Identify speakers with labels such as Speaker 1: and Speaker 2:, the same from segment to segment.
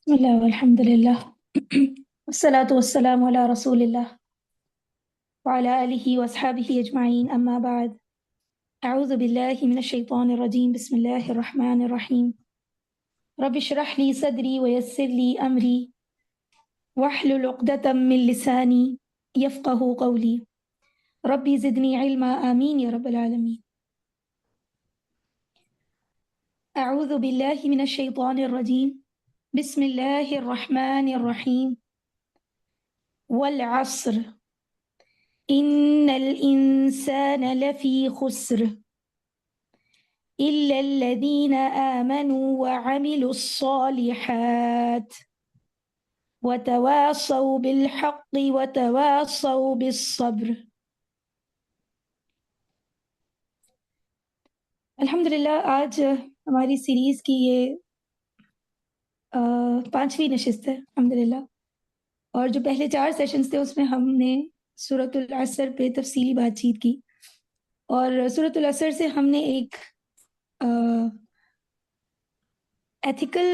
Speaker 1: بسم الله والحمد لله والصلاة والسلام على رسول الله وعلى آله وأصحابه أجمعين، أما بعد. أعوذ بالله من الشيطان الرجيم. بسم الله الرحمن الرحيم. رب اشرح لي صدري ويسر لي أمري واحلل عقدة من لساني يفقه قولي. ربي زدني علما، آمين يا رب العالمين. أعوذ بالله من الشيطان الرجيم. بسم الله الرحمن الرحيم. والعصر إن الإنسان لفي خسر إلا الذين آمنوا وعملوا الصالحات وتواصوا بالحق وتواصوا بالصبر. الحمدللہ آج ہماری سیریز کی یہ 5ویں نشست ہے الحمدللہ، اور جو پہلے 4 سیشنز تھے اس میں ہم نے سورۃ العصر پہ تفصیلی بات چیت کی، اور سورۃ العصر سے ہم نے ایک ایتھیکل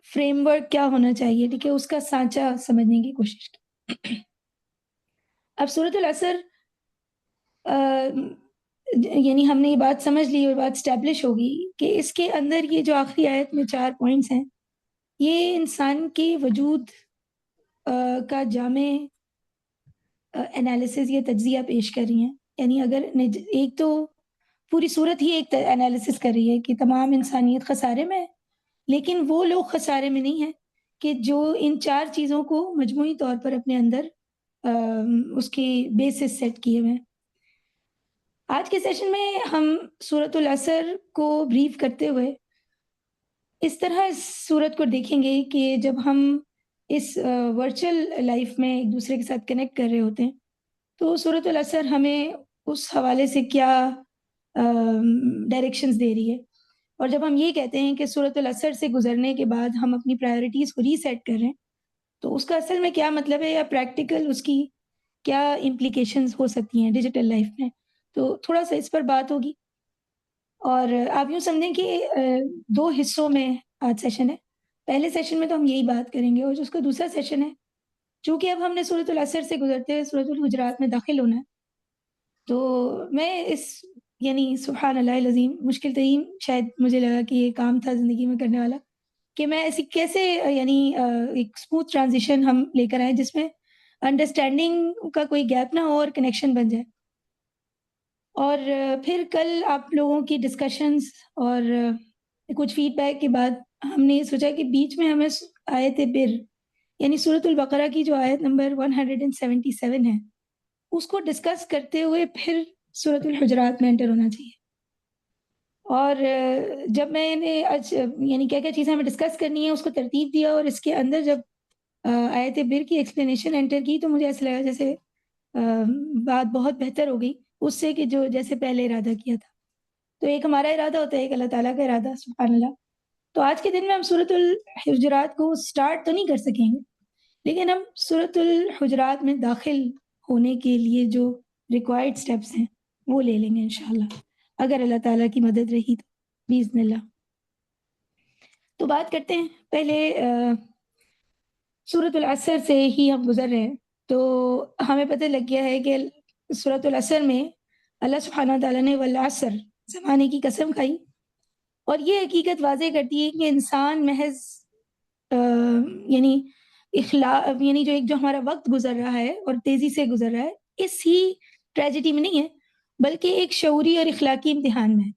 Speaker 1: فریم ورک کیا ہونا چاہیے، ٹھیک ہے، اس کا سانچہ سمجھنے کی کوشش کی۔ اب سورۃ العصر یعنی ہم نے یہ بات سمجھ لی اور بات اسٹیبلش ہوگی کہ اس کے اندر یہ جو آخری آیت میں 4 پوائنٹس ہیں، یہ انسان کے وجود کا جامع انالیسز یا تجزیہ پیش کر رہی ہیں۔ یعنی اگر ایک تو پوری صورت ہی ایک انالیسز کر رہی ہے کہ تمام انسانیت خسارے میں ہے، لیکن وہ لوگ خسارے میں نہیں ہیں کہ جو ان 4 چیزوں کو مجموعی طور پر اپنے اندر اس کی بیسس سیٹ کیے ہوئے ہیں۔ آج کے سیشن میں ہم سورۃ العصر کو بریف کرتے ہوئے اس طرح اس سورت کو دیکھیں گے کہ جب ہم اس ورچوئل لائف میں ایک دوسرے کے ساتھ کنیکٹ کر رہے ہوتے ہیں تو سورۃ العصر ہمیں اس حوالے سے کیا ڈائریکشنز دے رہی ہے، اور جب ہم یہ کہتے ہیں کہ سورۃ العصر سے گزرنے کے بعد ہم اپنی پرائیورٹیز کو ری سیٹ کر رہے ہیں، تو اس کا اصل میں کیا مطلب ہے، یا پریکٹیکل اس کی کیا امپلیکیشنز ہو سکتی ہیں ڈیجیٹل لائف میں، تو تھوڑا سا اس پر بات ہوگی۔ اور آپ یوں سمجھیں کہ 2 حصوں میں آج سیشن ہے۔ پہلے سیشن میں تو ہم یہی بات کریں گے، اور جو اس کا دوسرا سیشن ہے، چونکہ اب ہم نے سورۃ العصر سے گزرتے ہوئے سورۃ الحجرات میں داخل ہونا ہے، تو میں اس یعنی سبحان اللہ العظیم مشکل ترین شاید مجھے لگا کہ یہ کام تھا زندگی میں کرنے والا، کہ میں ایسی کیسے یعنی ایک اسموتھ ٹرانزیشن ہم لے کر آئیں جس میں انڈرسٹینڈنگ کا کوئی گیپ نہ ہو اور کنیکشن بن جائے۔ اور پھر کل آپ لوگوں کی ڈسکشنز اور کچھ فیڈ بیک کے بعد ہم نے یہ سوچا کہ بیچ میں ہمیں آیت بر یعنی سورۃ البقرہ کی جو آیت نمبر 177 ہے اس کو ڈسکس کرتے ہوئے پھر سورۃ الحجرات میں انٹر ہونا چاہیے۔ اور جب میں نے یعنی کیا کیا چیزیں ہمیں ڈسکس کرنی ہے اس کو ترتیب دیا، اور اس کے اندر جب آیت بر کی ایکسپلینیشن انٹر کی تو مجھے ایسا لگا جیسے بات بہت بہتر ہو گئی اس سے کہ جو جیسے پہلے ارادہ کیا تھا۔ تو ایک ہمارا ارادہ ہوتا ہے، ایک اللہ تعالیٰ کا ارادہ، سبحان اللہ۔ تو آج کے دن میں ہم سورۃ الحجرات کو سٹارٹ تو نہیں کر سکیں گے، لیکن ہم سورۃ الحجرات میں داخل ہونے کے لیے جو ریکوائرڈ سٹیپس ہیں وہ لے لیں گے انشاءاللہ، اگر اللہ تعالیٰ کی مدد رہی تو باذن اللہ۔ تو بات کرتے ہیں پہلے سورۃ العصر سے ہی ہم گزر رہے ہیں، تو ہمیں پتہ لگ گیا ہے کہ سورۃ العصر میں اللہ سبحانہ تعالیٰ نے والعصر زمانے کی قسم کھائی، اور یہ حقیقت واضح کرتی ہے کہ انسان محض یعنی یعنی جو ہمارا وقت گزر رہا ہے اور تیزی سے گزر رہا ہے اس ہی ٹریجڈی میں نہیں ہے، بلکہ ایک شعوری اور اخلاقی امتحان میں ہے۔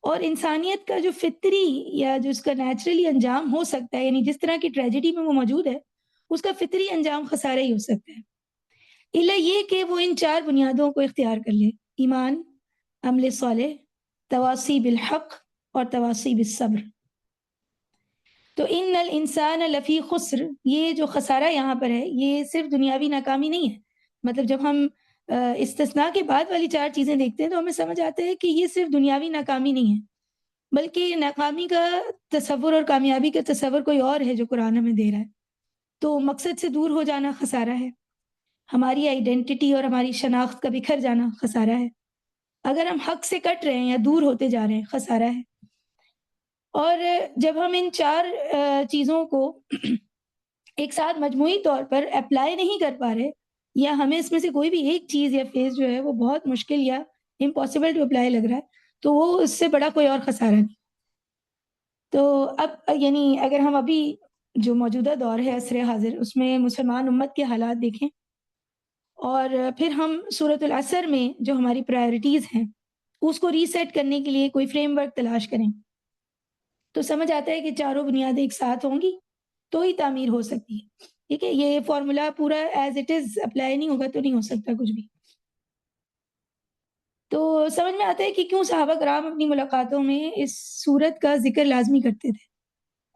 Speaker 1: اور انسانیت کا جو فطری یا جو اس کا نیچرلی انجام ہو سکتا ہے، یعنی جس طرح کی ٹریجڈی میں وہ موجود ہے اس کا فطری انجام خسارہ ہی ہو سکتا ہے، الا یہ کہ وہ ان 4 بنیادوں کو اختیار کر لے: ایمان، عمل صالح، تواصی بالحق اور تواصی بالصبر۔ تو ان الانسان لفی خسر، یہ جو خسارہ یہاں پر ہے یہ صرف دنیاوی ناکامی نہیں ہے۔ مطلب جب ہم استثناء کے بعد والی 4 چیزیں دیکھتے ہیں تو ہمیں سمجھ آتا ہے کہ یہ صرف دنیاوی ناکامی نہیں ہے، بلکہ ناکامی کا تصور اور کامیابی کا تصور کوئی اور ہے جو قرآن ہمیں دے رہا ہے۔ تو مقصد سے دور ہو جانا خسارہ ہے، ہماری آئیڈینٹی اور ہماری شناخت کا بکھر جانا خسارہ ہے، اگر ہم حق سے کٹ رہے ہیں یا دور ہوتے جا رہے ہیں خسارہ ہے، اور جب ہم ان 4 چیزوں کو ایک ساتھ مجموعی طور پر اپلائی نہیں کر پا رہے، یا ہمیں اس میں سے کوئی بھی ایک چیز یا فیز جو ہے وہ بہت مشکل یا امپاسبل ٹو اپلائی لگ رہا ہے، تو وہ اس سے بڑا کوئی اور خسارہ نہیں۔ تو اب یعنی اگر ہم ابھی جو موجودہ دور ہے عصر حاضر، اس میں مسلمان امت کے حالات دیکھیں، اور پھر ہم سورۃ العصر میں جو ہماری پرائرٹیز ہیں اس کو ریسیٹ کرنے کے لیے کوئی فریم ورک تلاش کریں، تو سمجھ آتا ہے کہ چاروں بنیادیں ایک ساتھ ہوں گی تو ہی تعمیر ہو سکتی ہے۔ ٹھیک ہے، یہ فارمولا پورا ایز اٹ از اپلائی نہیں ہوگا تو نہیں ہو سکتا کچھ بھی۔ تو سمجھ میں آتا ہے کہ کیوں صحابہ کرام اپنی ملاقاتوں میں اس صورت کا ذکر لازمی کرتے تھے،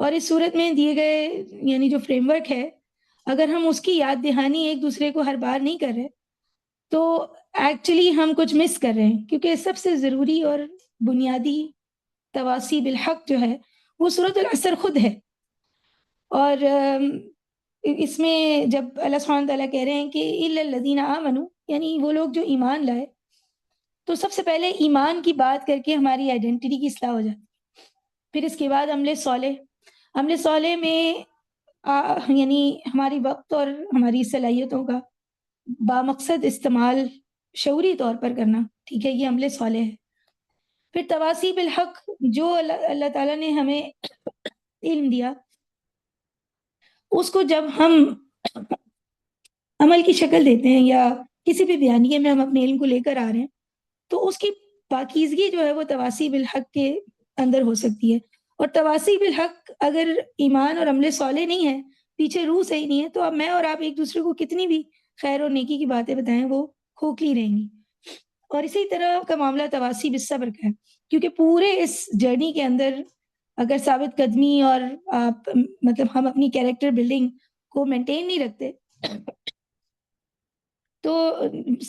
Speaker 1: اور اس صورت میں دیے گئے یعنی جو فریم ورک ہے، اگر ہم اس کی یاد دہانی ایک دوسرے کو ہر بار نہیں کر رہے تو ایکچولی ہم کچھ مس کر رہے ہیں، کیونکہ سب سے ضروری اور بنیادی تواصی بالحق جو ہے وہ سورۃ العصر خود ہے۔ اور اس میں جب اللہ سبحانہ تعالیٰ کہہ رہے ہیں کہ الا الذین آمنوا، یعنی وہ لوگ جو ایمان لائے، تو سب سے پہلے ایمان کی بات کر کے ہماری آئیڈینٹی کی اصلاح ہو جاتی ہے۔ پھر اس کے بعد عمل صالح میں یعنی ہماری وقت اور ہماری صلاحیتوں کا بامقصد استعمال شعوری طور پر کرنا، ٹھیک ہے، یہ عمل صالح ہے۔ پھر تواصی بالحق، جو اللہ تعالیٰ نے ہمیں علم دیا، اس کو جب ہم عمل کی شکل دیتے ہیں یا کسی بھی بیانیے میں ہم اپنے علم کو لے کر آ رہے ہیں، تو اس کی پاکیزگی جو ہے وہ تواصی بالحق کے اندر ہو سکتی ہے۔ اور تواصی بالحق اگر ایمان اور عمل صالح نہیں ہے، پیچھے روح صحیح نہیں ہے، تو اب میں اور آپ ایک دوسرے کو کتنی بھی خیر اور نیکی کی باتیں بتائیں وہ کھوکھلی رہیں گی۔ اور اسی طرح کا معاملہ تواصی بالصبر کا ہے، کیونکہ پورے اس جرنی کے اندر اگر ثابت قدمی اور آپ مطلب ہم اپنی کیریکٹر بلڈنگ کو مینٹین نہیں رکھتے تو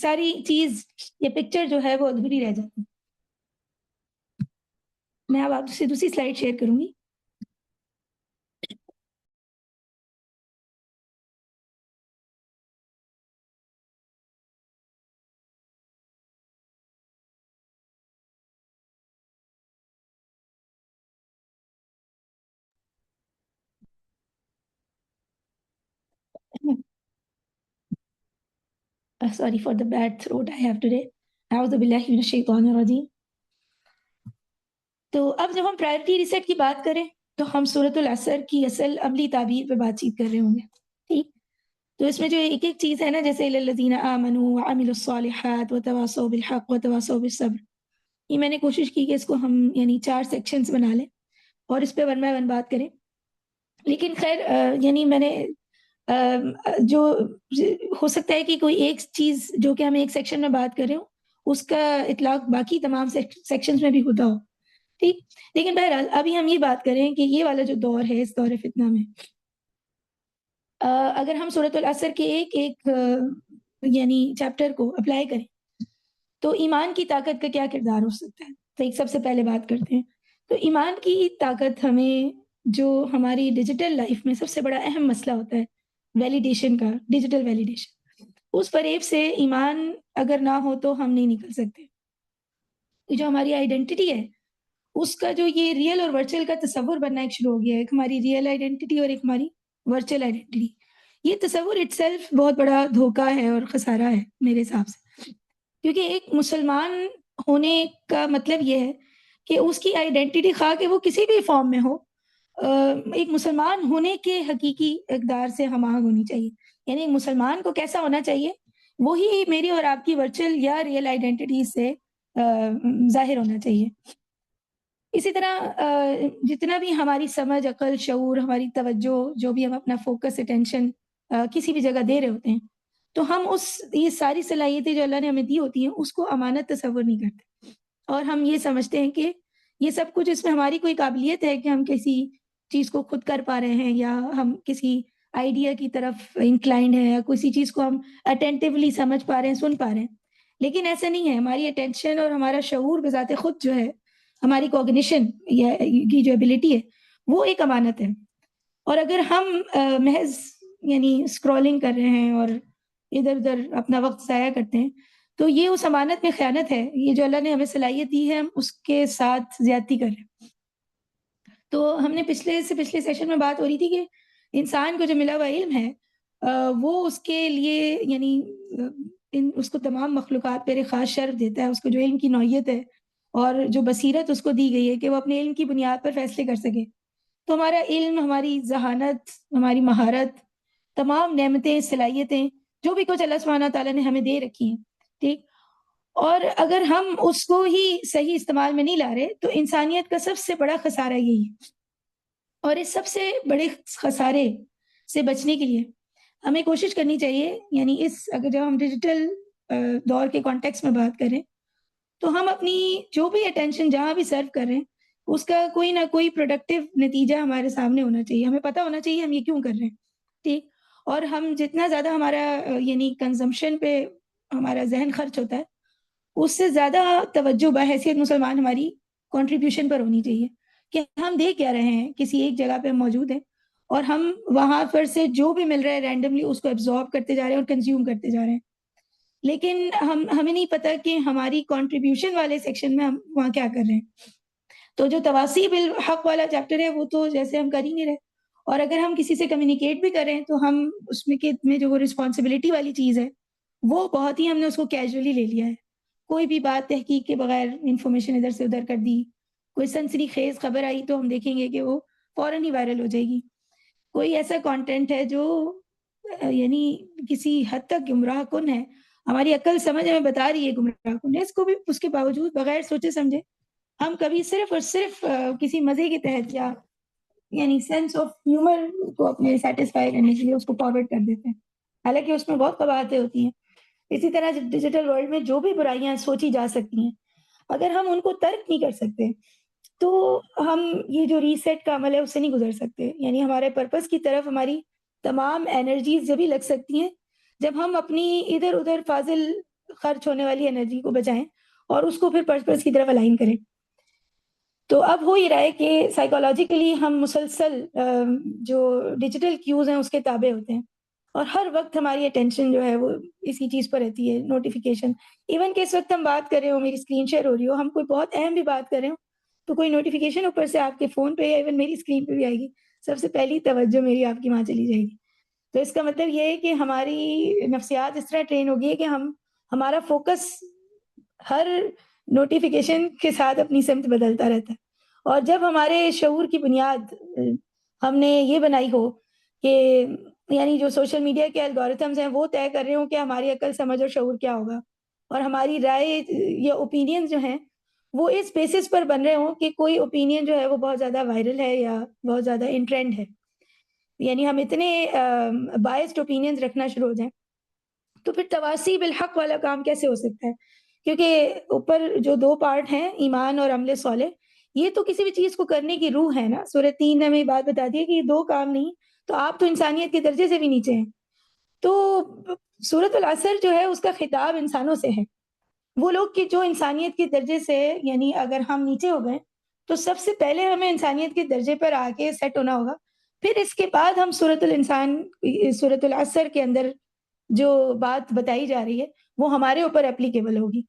Speaker 1: ساری چیز یہ پکچر جو ہے وہ ادھوری رہ جاتی ہے۔ میں اب آپ سے دوسری سلائڈ شیئر کروں گی۔ Sorry for the bad throat I have today, اعوذ باللہ من الشیطان الرجیم۔ تو اب جب ہم پرائرٹی ریسیٹ کی بات کریں تو ہم سورۃ العصر کی اصل عملی تعبیر پہ بات چیت کر رہے ہوں گے، ٹھیک؟ تو اس میں جو ایک ایک چیز ہے نا، جیسے الذین آمنوا وعملوا الصالحات وتواصوا بالحق وتواصوا بالصبر، یہ میں نے کوشش کی کہ اس کو ہم یعنی 4 سیکشنز بنا لیں اور اس پہ ون بائی ون بات کریں۔ لیکن خیر یعنی میں نے جو ہو سکتا ہے کہ کوئی ایک چیز جو کہ ہم ایک سیکشن میں بات کر رہے ہوں اس کا اطلاق باقی تمام سیکشنز میں بھی ہوتا ہو، ٹھیک؟ لیکن بہرحال ابھی ہم یہ بات کریں کہ یہ والا جو دور ہے، اس دور فتنہ میں اگر ہم سورۃ العصر کے ایک ایک یعنی چیپٹر کو اپلائی کریں تو ایمان کی طاقت کا کیا کردار ہو سکتا ہے؟ تو ایک سب سے پہلے بات کرتے ہیں، تو ایمان کی طاقت ہمیں جو ہماری ڈیجیٹل لائف میں سب سے بڑا اہم مسئلہ ہوتا ہے ویلیڈیشن کا، ڈیجیٹل ویلیڈیشن، اس فریب سے ایمان اگر نہ ہو تو ہم نہیں نکل سکتے۔ جو ہماری آئیڈینٹی ہے اس کا جو یہ ریئل اور ورچوئل کا تصور بننا ایک شروع ہو گیا ہے، ایک ہماری ریئل آئیڈینٹی اور ایک ہماری ورچوئل آئیڈینٹی، یہ تصور اٹ سیلف بہت بڑا دھوکہ ہے اور خسارہ ہے میرے حساب سے، کیونکہ ایک مسلمان ہونے کا مطلب یہ ہے کہ اس کی آئیڈینٹی خواہ کہ وہ کسی بھی فارم میں ہو ایک مسلمان ہونے کے حقیقی اقدار سے ہم آہنگ ہونی چاہیے۔ یعنی ایک مسلمان کو کیسا ہونا چاہیے وہی میری اور آپ کی ورچوئل یا ریئل آئیڈینٹی سے ظاہر ہونا چاہیے۔ اسی طرح جتنا بھی ہماری سمجھ، عقل، شعور، ہماری توجہ، جو بھی ہم اپنا فوکس، اٹینشن کسی بھی جگہ دے رہے ہوتے ہیں، تو ہم یہ ساری صلاحیتیں جو اللہ نے ہمیں دی ہوتی ہیں اس کو امانت تصور نہیں کرتے، اور ہم یہ سمجھتے ہیں کہ یہ سب کچھ اس میں ہماری کوئی قابلیت ہے کہ ہم کسی چیز کو خود کر پا رہے ہیں، یا ہم کسی آئیڈیا کی طرف انکلائنڈ ہیں، یا کسی چیز کو ہم اٹینٹیولی سمجھ پا رہے ہیں، سن پا رہے ہیں۔ لیکن ایسا نہیں ہے، ہماری اٹینشن اور ہمارا شعور بذات خود جو ہے، ہماری کوگنیشن کی جو ایبلٹی ہے وہ ایک امانت ہے، اور اگر ہم محض یعنی اسکرولنگ کر رہے ہیں اور ادھر ادھر اپنا وقت ضائع کرتے ہیں تو یہ اس امانت میں خیانت ہے، یہ جو اللہ نے ہمیں صلاحیت دی ہے ہم اس کے ساتھ زیادتی کر رہے ہیں۔ تو ہم نے پچھلے سیشن میں بات ہو رہی تھی کہ انسان کو جو ملا ہوا علم ہے وہ اس کے لیے یعنی اس کو تمام مخلوقات پر ایک خاص شرف دیتا ہے، اس کو جو علم کی نوعیت ہے اور جو بصیرت اس کو دی گئی ہے کہ وہ اپنے علم کی بنیاد پر فیصلے کر سکے۔ تو ہمارا علم، ہماری ذہانت، ہماری مہارت، تمام نعمتیں، صلاحیتیں، جو بھی کچھ اللہ سبحانہ تعالیٰ نے ہمیں دے رکھی ہیں، ٹھیک؟ اور اگر ہم اس کو ہی صحیح استعمال میں نہیں لا رہے تو انسانیت کا سب سے بڑا خسارہ یہی ہے۔ اور اس سب سے بڑے خسارے سے بچنے کے لیے ہمیں کوشش کرنی چاہیے، یعنی اگر جب ہم ڈیجیٹل دور کے کانٹیکس میں بات کریں تو ہم اپنی جو بھی اٹینشن جہاں بھی سرو کر رہے ہیں اس کا کوئی نہ کوئی پروڈکٹیو نتیجہ ہمارے سامنے ہونا چاہیے، ہمیں پتہ ہونا چاہیے ہم یہ کیوں کر رہے ہیں، ٹھیک؟ اور ہم جتنا زیادہ ہمارا یعنی کنزمپشن پہ ہمارا ذہن خرچ ہوتا ہے اس سے زیادہ توجہ بحیثیت مسلمان ہماری کنٹریبیوشن پر ہونی چاہیے کہ ہم دیکھ کیا رہے ہیں، کسی ایک جگہ پہ ہم موجود ہیں اور ہم وہاں پر سے جو بھی مل رہا ہے رینڈملی اس کو ایبزارب کرتے جا رہے ہیں اور کنزیوم کرتے جا رہے ہیں، لیکن ہمیں نہیں پتا کہ ہماری کنٹریبیوشن والے سیکشن میں ہم وہاں کیا کر رہے ہیں۔ تو جو تواصی بالحق والا چیپٹر ہے وہ تو جیسے ہم کر ہی نہیں رہے، اور اگر ہم کسی سے کمیونیکیٹ بھی کریں تو ہم اس میں جو وہ رسپانسبلٹی والی چیز ہے وہ بہت ہی ہم نے اس کو کیجولی لے لیا ہے۔ کوئی بھی بات تحقیق کے بغیر انفارمیشن ادھر سے ادھر کر دی، کوئی سنسنی خیز خبر آئی تو ہم دیکھیں گے کہ وہ فوراً ہی وائرل ہو جائے گی۔ کوئی ایسا کانٹینٹ ہے جو یعنی کسی حد تک گمراہ کن ہے، ہماری عقل سمجھ ہمیں بتا رہی ہے گمراہ کن ہے، اس کو بھی اس کے باوجود بغیر سوچے سمجھے ہم کبھی صرف اور صرف کسی مزے کے تحت یا یعنی سینس آف ہیومر کو اپنے سیٹسفائی کرنے کے لیے اس کو فارورڈ کر دیتے ہیں، حالانکہ اس میں بہت قباحتیں ہوتی ہیں۔ اسی طرح ڈیجیٹل ورلڈ میں جو بھی برائیاں سوچی جا سکتی ہیں اگر ہم ان کو ترک نہیں کر سکتے تو ہم یہ جو ریسیٹ کا عمل ہے اس سے نہیں گزر سکتے، یعنی ہمارے پرپس کی طرف ہماری تمام انرجیز جبھی لگ سکتی ہیں جب ہم اپنی ادھر ادھر فاضل خرچ ہونے والی انرجی کو بچائیں اور اس کو پھر پرپس کی طرف الائن کریں۔ تو اب ہو یہ رہا ہے کہ سائیکولوجیکلی ہم مسلسل جو ڈیجیٹل کیوز ہیں اس کے تابع ہوتے ہیں اور ہر وقت ہماری اٹینشن جو ہے وہ اسی چیز پر رہتی ہے، نوٹیفیکیشن، ایون کہ اس وقت ہم بات کر رہے ہو، میری اسکرین شیئر ہو رہی ہو، ہم کوئی بہت اہم بھی بات کر رہے ہو تو کوئی نوٹیفیکیشن اوپر سے آپ کے فون پہ یا ایون میری اسکرین پہ بھی آئے گی، سب سے پہلی توجہ میری آپ کی وہاں چلی جائے گی۔ تو اس کا مطلب یہ ہے کہ ہماری نفسیات اس طرح ٹرین ہوگی کہ ہمارا فوکس ہر نوٹیفیکیشن کے ساتھ اپنی سمت بدلتا رہتا ہے، اور جب ہمارے شعور کی بنیاد ہم نے یہ بنائی ہو کہ یعنی جو سوشل میڈیا کے الگورتھمز ہیں وہ طے کر رہے ہوں کہ ہماری عقل، سمجھ اور شعور کیا ہوگا، اور ہماری رائے یا اوپینین جو ہیں وہ اس بیسس پر بن رہے ہوں کہ کوئی اوپینین جو ہے وہ بہت زیادہ وائرل ہے یا بہت زیادہ ان ٹرینڈ ہے، یعنی ہم اتنے بائسڈ اوپینینز رکھنا شروع ہو جائیں تو پھر تواسی بالحق والا کام کیسے ہو سکتا ہے؟ کیونکہ اوپر جو دو پارٹ ہیں، ایمان اور عمل صالح، یہ تو کسی بھی چیز کو کرنے کی روح ہے نا۔ سورہ 3 نے ہمیں بات بتا دی ہے کہ یہ دو کام نہیں تو آپ تو انسانیت کے درجے سے بھی نیچے ہیں۔ تو سورۃ العصر جو ہے اس کا خطاب انسانوں سے ہے، وہ لوگ کہ جو انسانیت کے درجے سے یعنی اگر ہم نیچے ہو گئے تو سب سے پہلے ہمیں انسانیت کے درجے پر آ کے سیٹ ہونا ہوگا، پھر اس کے بعد ہم سورۃ العصر کے اندر جو بات بتائی جا رہی ہے وہ ہمارے اوپر اپلیکیبل ہوگی،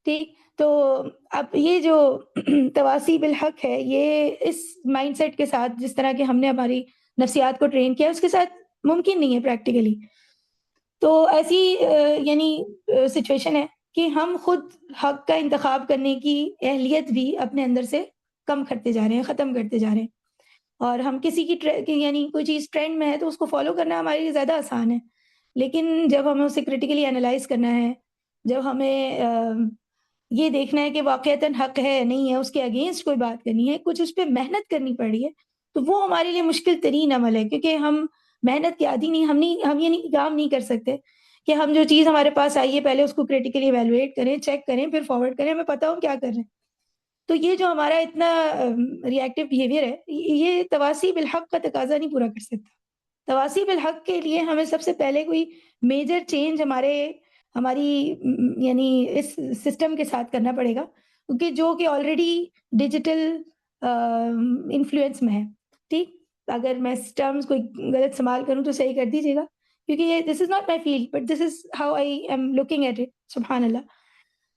Speaker 1: ٹھیک؟ تو اب یہ جو تواسی بالحق ہے یہ اس مائنڈ سیٹ کے ساتھ جس طرح کہ ہم نے ہماری نفسیات کو ٹرین کیا اس کے ساتھ ممکن نہیں ہے پریکٹیکلی۔ تو ایسی یعنی سچویشن ہے کہ ہم خود حق کا انتخاب کرنے کی اہلیت بھی اپنے اندر سے کم کرتے جا رہے ہیں، ختم کرتے جا رہے ہیں، اور ہم کسی یعنی کوئی چیز ٹرینڈ میں ہے تو اس کو فالو کرنا ہمارے لیے زیادہ آسان ہے، لیکن جب ہمیں اسے کریٹیکلی انالائز کرنا ہے، جب ہمیں یہ دیکھنا ہے کہ واقعتاً حق ہے نہیں ہے، اس کے اگینسٹ کوئی بات کرنی ہے، کچھ اس پہ محنت کرنی پڑ رہی ہے، تو وہ ہمارے لیے مشکل ترین عمل ہے، کیونکہ ہم محنت کے عادی نہیں، ہم یہ نہیں کام نہیں کر سکتے کہ ہم جو چیز ہمارے پاس آئی ہے پہلے اس کو کریٹیکلی ایویلویٹ کریں، چیک کریں، پھر فارورڈ کریں، ہمیں پتہ ہو کیا کر رہے ہیں۔ تو یہ جو ہمارا اتنا ری ایکٹیو بیہیویئر ہے یہ تواسی بالحق کا تقاضا نہیں پورا کر سکتا۔ تواسی بالحق کے لیے ہمیں سب سے پہلے کوئی میجر چینج ہماری یعنی اس سسٹم کے ساتھ کرنا پڑے گا، کیونکہ جو کہ آلریڈی ڈیجیٹل انفلوئنس میں ہے، ٹھیک؟ اگر میں ٹرمز کوئی غلط استعمال کروں تو صحیح کر دیجیے گا، کیونکہ یہ this is not my field but this is how I am looking at it, سبحان اللہ۔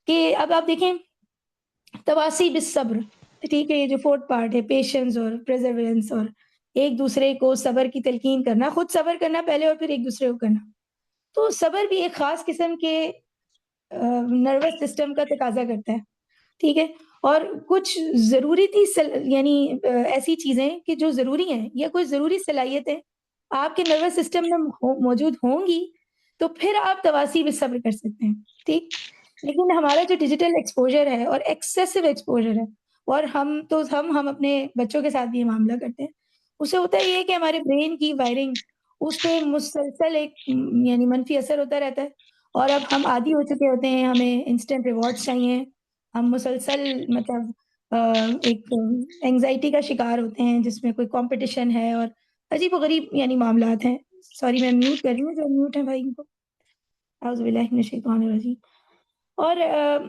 Speaker 1: کہ اب آپ دیکھیں تواسی بالصبر، ٹھیک ہے، یہ جو فورتھ پارٹ ہے پیشنس اور پرزیورنس اور ایک دوسرے کو صبر کی تلقین کرنا، خود صبر کرنا پہلے اور پھر ایک دوسرے کو کرنا. تو صبر بھی ایک خاص قسم کے نروس سسٹم کا تقاضا کرتا ہے. ٹھیک ہے، اور کچھ ضروری تھی یعنی ایسی چیزیں کہ جو ضروری ہیں یا کوئی ضروری صلاحیتیں آپ کے نروس سسٹم میں موجود ہوں گی تو پھر آپ تواسی بھی صبر کر سکتے ہیں. ٹھیک، لیکن ہمارا جو ڈیجیٹل ایکسپوجر ہے اور ایکسیسو ایکسپوجر ہے، اور ہم اپنے بچوں کے ساتھ بھی یہ معاملہ کرتے ہیں، اس سے ہوتا یہ ہے کہ ہمارے برین کی وائرنگ اس پہ مسلسل ایک یعنی منفی اثر ہوتا رہتا ہے. اور اب ہم عادی ہو چکے ہوتے ہیں، ہمیں انسٹنٹ ریوارڈس چاہیے، ہم مسلسل مطلب ایک اینگزائٹی کا شکار ہوتے ہیں جس میں کوئی کمپٹیشن ہے اور عجیب و غریب یعنی معاملات ہیں. سوری میں میوٹ کر رہی ہوں جو میوٹ ہے بھائی ان کو. اعوذ باللہ من الشیطان الرجیم. اور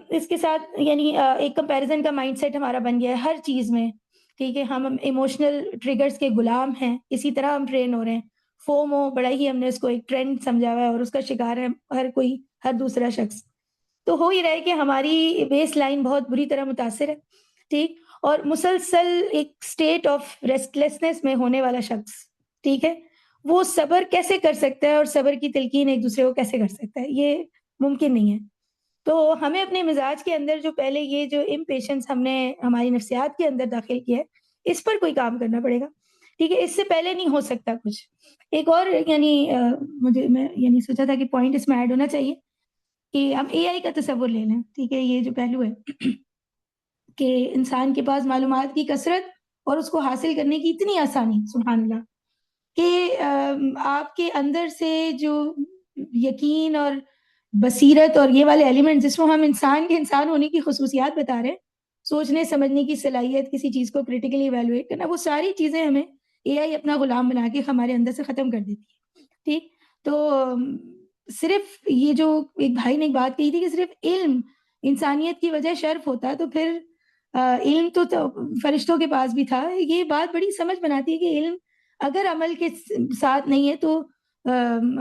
Speaker 1: اس کے ساتھ یعنی ایک کمپیریزن کا مائنڈ سیٹ ہمارا بن گیا ہے ہر چیز میں. ٹھیک ہے، ہم ایموشنل ٹریگرز کے غلام ہیں، اسی طرح ہم ٹرین ہو رہے ہیں. فومو بڑا ہی ہم نے اس کو ایک ٹرینڈ سمجھا ہوا ہے اور اس کا شکار ہے ہر دوسرا شخص. تو ہو ہی رہا ہے کہ ہماری بیس لائن بہت بری طرح متاثر ہے. ٹھیک، اور مسلسل ایک اسٹیٹ آف ریسٹلیسنس میں ہونے والا شخص، ٹھیک ہے، وہ صبر کیسے کر سکتا ہے اور صبر کی تلقین ایک دوسرے کو کیسے کر سکتا ہے؟ یہ ممکن نہیں ہے. تو ہمیں اپنے مزاج کے اندر جو پہلے یہ جو امپیشنس ہم نے ہماری نفسیات کے اندر داخل کیا ہے، اس پر کوئی کام کرنا پڑے گا. ٹھیک ہے، اس سے پہلے نہیں ہو سکتا کچھ. ایک اور یعنی میں یعنی سوچا تھا کہ پوائنٹ اس میں ایڈ ہونا چاہیے کہ ہم اے آئی کا تصور لے لیں. ٹھیک ہے، یہ جو پہلو ہے کہ انسان کے پاس معلومات کی کثرت اور اس کو حاصل کرنے کی اتنی آسانی، سبحان اللہ، کہ آپ کے اندر سے جو یقین اور بصیرت اور یہ والے ایلیمنٹ جس کو ہم انسان کے انسان ہونے کی خصوصیات بتا رہے ہیں، سوچنے سمجھنے کی صلاحیت، کسی چیز کو کرٹیکلی ایویلویٹ کرنا، وہ ساری چیزیں ہمیں اے آئی اپنا غلام بنا کے ہمارے اندر سے ختم کر دیتی ہے. ٹھیک، تو صرف یہ جو ایک بھائی نے ایک بات کہی تھی کہ صرف علم انسانیت کی وجہ شرف ہوتا تو پھر علم تو فرشتوں کے پاس بھی تھا. یہ بات بڑی سمجھ بناتی ہے کہ علم اگر عمل کے ساتھ نہیں ہے تو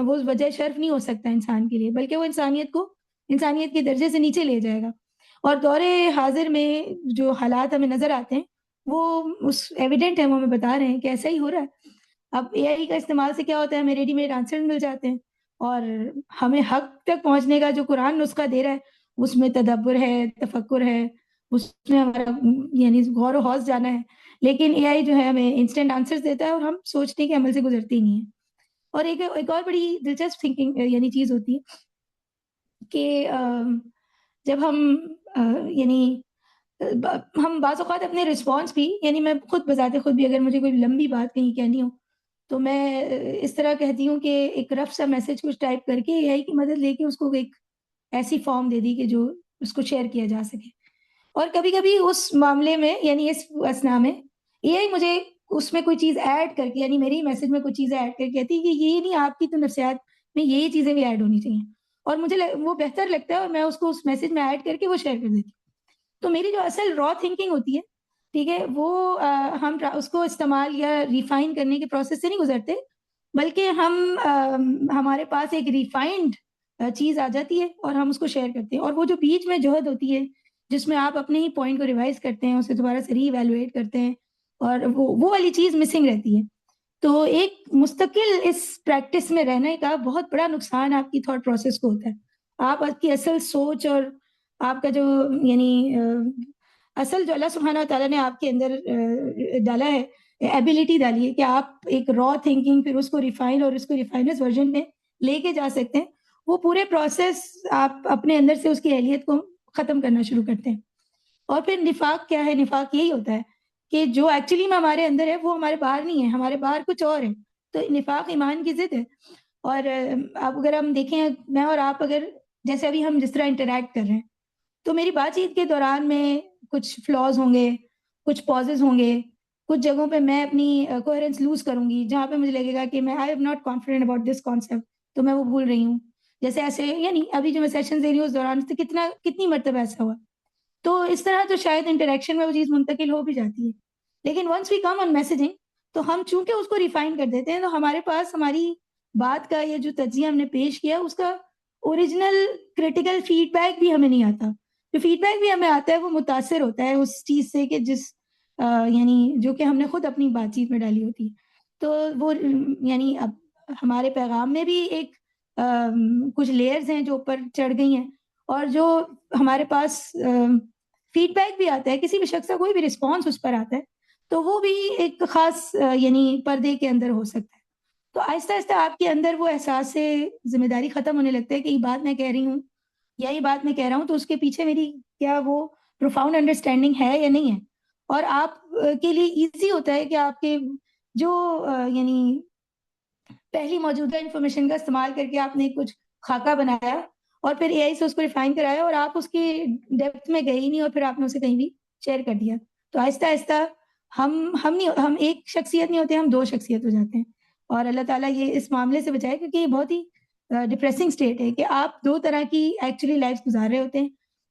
Speaker 1: وہ وجہ شرف نہیں ہو سکتا انسان کے لیے، بلکہ وہ انسانیت کے درجے سے نیچے لے جائے گا. اور دور حاضر میں جو حالات ہمیں نظر آتے ہیں وہ ایویڈنٹ ہے، وہ ہمیں بتا رہے ہیں کہ ایسا ہی ہو رہا ہے. اب اے آئی کا استعمال سے کیا ہوتا ہے، ہمیں ریڈی میڈ آنسر مل جاتے ہیں، اور ہمیں حق تک پہنچنے کا جو قرآن نسخہ دے رہا ہے اس میں تدبر ہے، تفکر ہے، اس میں ہمارا یعنی غور و خوض جانا ہے. لیکن اے آئی جو ہے ہمیں انسٹنٹ آنسرز دیتا ہے اور ہم سوچنے کے عمل سے گزرتے ہی نہیں ہیں. اور ایک اور بڑی دلچسپ تھنکنگ یعنی چیز ہوتی ہے کہ جب ہم یعنی ہم بعض اوقات اپنے رسپانس بھی یعنی میں خود بذات خود بھی اگر مجھے کوئی لمبی بات کہیں کہنی ہو تو میں اس طرح کہتی ہوں کہ ایک رف سا میسج کچھ ٹائپ کر کے اے آئی کی مدد لے کے اس کو ایک ایسی فارم دے دی کہ جو اس کو شیئر کیا جا سکے. اور کبھی-کبھی اس معاملے میں یعنی اس اثنا میں اے آئی مجھے اس میں کوئی چیز ایڈ کر کے یعنی میری میسج میں کوئی چیزیں ایڈ کر کے کہتی ہے کہ یہ نہیں، آپ کی تو نفسیات میں یہ چیزیں بھی ایڈ ہونی چاہیے. اور مجھے وہ بہتر لگتا ہے اور میں اس کو اس میسج میں ایڈ کر کے وہ شیئر کر دیتی ہوں. تو میری جو اصل را تھنکنگ ہوتی ہے، ٹھیک ہے، وہ ہم اس کو استعمال یا ریفائن کرنے کے پروسیس سے نہیں گزرتے، بلکہ ہمارے پاس ایک ریفائنڈ چیز آ جاتی ہے اور ہم اس کو شیئر کرتے ہیں. اور وہ جو بیچ میں جہد ہوتی ہے جس میں آپ اپنے ہی پوائنٹ کو ریوائز کرتے ہیں، اسے دوبارہ سے ری ایویلویٹ کرتے ہیں، اور وہ والی چیز مسنگ رہتی ہے. تو ایک مستقل اس پریکٹس میں رہنے کا بہت بڑا نقصان آپ کی تھاٹ پروسیس کو ہوتا ہے. آپ کی اصل سوچ اور آپ کا جو یعنی اصل جو اللہ سبحانہ وتعالیٰ نے آپ کے اندر ڈالا ہے، ایبلٹی ڈالی ہے کہ آپ ایک را تھنکنگ پھر اس کو ریفائن اور اس کو ریفائنس ورژن میں لے کے جا سکتے ہیں. وہ پورے پروسیس آپ اپنے اندر سے اس کی اہلیت کو ختم کرنا شروع کرتے ہیں. اور پھر نفاق کیا ہے؟ نفاق یہی ہوتا ہے کہ جو ایکچولی میں ہمارے اندر ہے وہ ہمارے باہر نہیں ہے، ہمارے باہر کچھ اور ہے. تو نفاق ایمان کی ضد ہے. اور اب اگر ہم دیکھیں، میں اور آپ اگر جیسے ابھی ہم جس طرح انٹریکٹ کر رہے ہیں تو میری بات چیت کے دوران میں کچھ فلاز ہوں گے، کچھ پازز ہوں گے، کچھ جگہوں پہ میں اپنی کوہرنس لوز کروں گی جہاں پہ مجھے لگے گا کہ میں I am not confident about this concept, تو میں وہ بھول رہی ہوں. جیسے ایسے یعنی ابھی جو میں سیشن دے رہی ہوں اس دوران سے کتنی مرتبہ ایسا ہوا. تو اس طرح تو شاید انٹریکشن میں وہ چیز منتقل ہو بھی جاتی ہے. لیکن once we come on messaging تو ہم چونکہ اس کو ریفائن کر دیتے ہیں تو ہمارے پاس ہماری بات کا یہ جو تجزیہ ہم نے پیش کیا اس کا اوریجنل کریٹیکل فیڈ بیک بھی ہمیں نہیں آتا. جو فیڈ بیک بھی ہمیں آتا ہے وہ متاثر ہوتا ہے اس چیز سے کہ جس یعنی جو کہ ہم نے خود اپنی بات چیت میں ڈالی ہوتی ہے. تو وہ یعنی اب ہمارے پیغام میں بھی ایک کچھ لیئرز ہیں جو اوپر چڑھ گئی ہیں، اور جو ہمارے پاس فیڈ بیک بھی آتا ہے، کسی بھی شخص کا کوئی بھی رسپانس اس پر آتا ہے، تو وہ بھی ایک خاص یعنی پردے کے اندر ہو سکتا ہے. تو آہستہ آہستہ آپ کے اندر وہ احساس سے ذمہ داری ختم ہونے لگتا ہے کہ یہ بات میں کہہ رہی ہوں یا یہ بات میں کہہ رہا ہوں تو اس کے پیچھے میری کیا وہ پروفاؤنڈ انڈرسٹینڈنگ ہے یا نہیں ہے. اور آپ کے لیے ایزی ہوتا ہے کہ آپ کے جو یعنی پہلی موجودہ انفارمیشن کا استعمال کر کے آپ نے کچھ خاکہ بنایا اور پھر اے آئی سے اس کو ریفائن کرایا اور آپ اس کی ڈیپتھ میں گئے ہی نہیں اور پھر آپ نے اسے کہیں بھی شیئر کر دیا. تو آہستہ آہستہ ہم ایک شخصیت نہیں ہوتے، ہم دو شخصیت ہو جاتے ہیں. اور اللہ تعالیٰ یہ اس معاملے سے بچائے، کیونکہ یہ بہت ہی ڈپریسنگ اسٹیٹ ہے کہ آپ دو طرح کی ایکچولی لائف گزار رہے ہوتے ہیں.